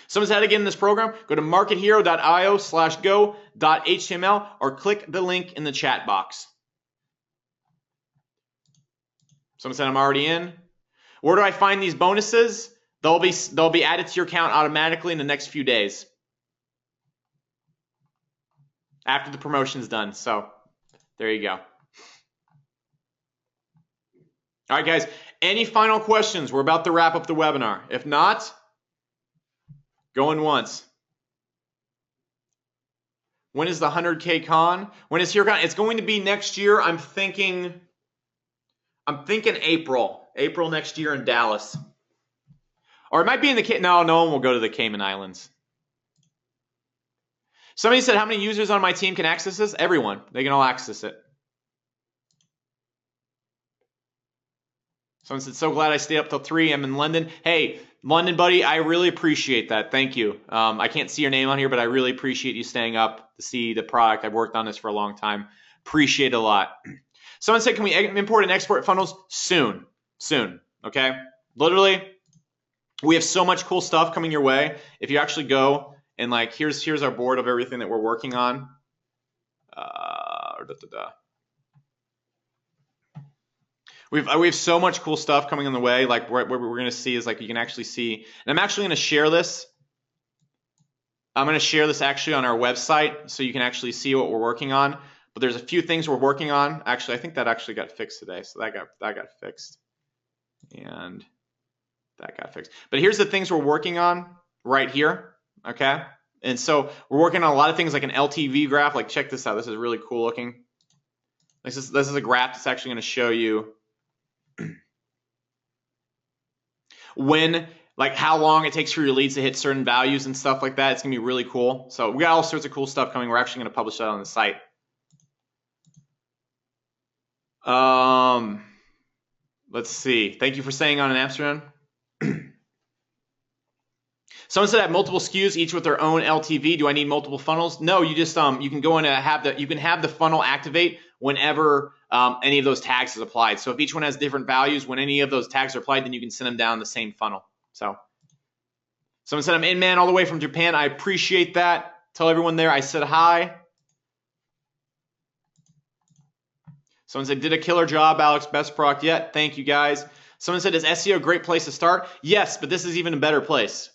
Someone's had to get in this program. Go to markethero.io/go.html or click the link in the chat box. Someone said I'm already in. Where do I find these bonuses? They'll be added to your account automatically in the next few days after the promotion's done. So there you go. All right, guys. Any final questions? We're about to wrap up the webinar. If not, going once. When is the 100K con? When is HeroCon? It's going to be next year. I'm thinking April. April next year in Dallas. Or it might be in the no one will go to the Cayman Islands. Somebody said, how many users on my team can access this? Everyone. They can all access it. Someone said, so glad I stayed up till 3. I'm in London. Hey, London buddy, I really appreciate that. Thank you. I can't see your name on here, but I really appreciate you staying up to see the product. I've worked on this for a long time. Appreciate it a lot. Someone said, can we import and export funnels? Soon. Soon. Okay? Literally, we have so much cool stuff coming your way. If you actually go and like, here's our board of everything that we're working on. We have so much cool stuff coming on the way. Like what we're going to see is like you can actually see. And I'm actually going to share this. I'm going to share this actually on our website so you can actually see what we're working on. But there's a few things we're working on. Actually, I think that actually got fixed today. So that got fixed. And that got fixed. But here's the things we're working on right here, okay? And so we're working on a lot of things like an LTV graph. Like check this out. This is really cool looking. This is a graph that's actually going to show you when, like how long it takes for your leads to hit certain values and stuff like that. It's going to be really cool. So we got all sorts of cool stuff coming. We're actually going to publish that on the site. Let's see. Thank you for staying on in Amsterdam. Someone said I have multiple SKUs, each with their own LTV. Do I need multiple funnels? No, you just you can go in and you can have the funnel activate whenever any of those tags is applied. So if each one has different values, when any of those tags are applied, then you can send them down the same funnel. So someone said I'm in, man, all the way from Japan. I appreciate that. Tell everyone there I said hi. Someone said, did a killer job, Alex, best product yet. Thank you, guys. Someone said, is SEO a great place to start? Yes, but this is even a better place.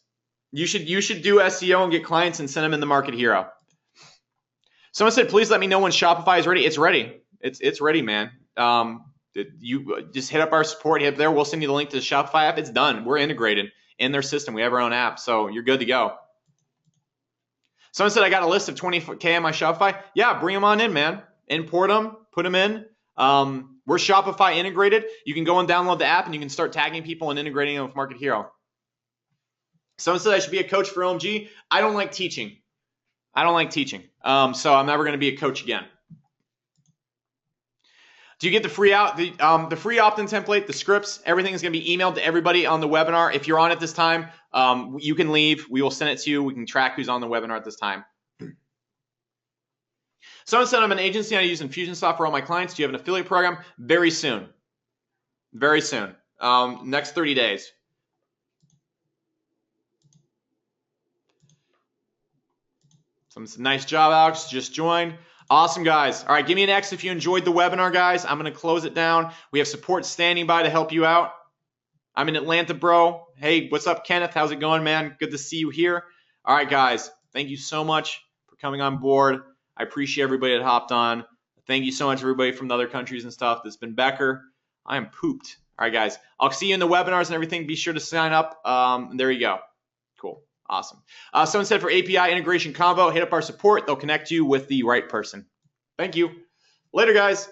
You should do SEO and get clients and send them in the Market Hero. Someone said, please let me know when Shopify is ready. It's ready. It's ready, man. You just hit up our support, hit up there. We'll send you the link to the Shopify app. It's done. We're integrated in their system. We have our own app, so you're good to go. Someone said, I got a list of 20K on my Shopify. Yeah, bring them on in, man. Import them, put them in. We're Shopify integrated. You can go and download the app and you can start tagging people and integrating them with Market Hero. Someone said I should be a coach for OMG. I don't like teaching. So I'm never going to be a coach again. Do you get the free the free opt-in template, the scripts, everything is going to be emailed to everybody on the webinar. If you're on at this time, you can leave. We will send it to you. We can track who's on the webinar at this time. Someone said I'm an agency. I use Infusionsoft for all my clients. Do you have an affiliate program? Very soon. Very soon. Next 30 days. Someone said, nice job, Alex. Just joined. Awesome, guys. All right, give me an X if you enjoyed the webinar, guys. I'm going to close it down. We have support standing by to help you out. I'm in Atlanta, bro. Hey, what's up, Kenneth? How's it going, man? Good to see you here. All right, guys. Thank you so much for coming on board. I appreciate everybody that hopped on. Thank you so much, everybody from the other countries and stuff. This has been Becker. I am pooped. All right, guys. I'll see you in the webinars and everything. Be sure to sign up. There you go. Cool. Awesome. Someone said for API integration convo, hit up our support. They'll connect you with the right person. Thank you. Later, guys.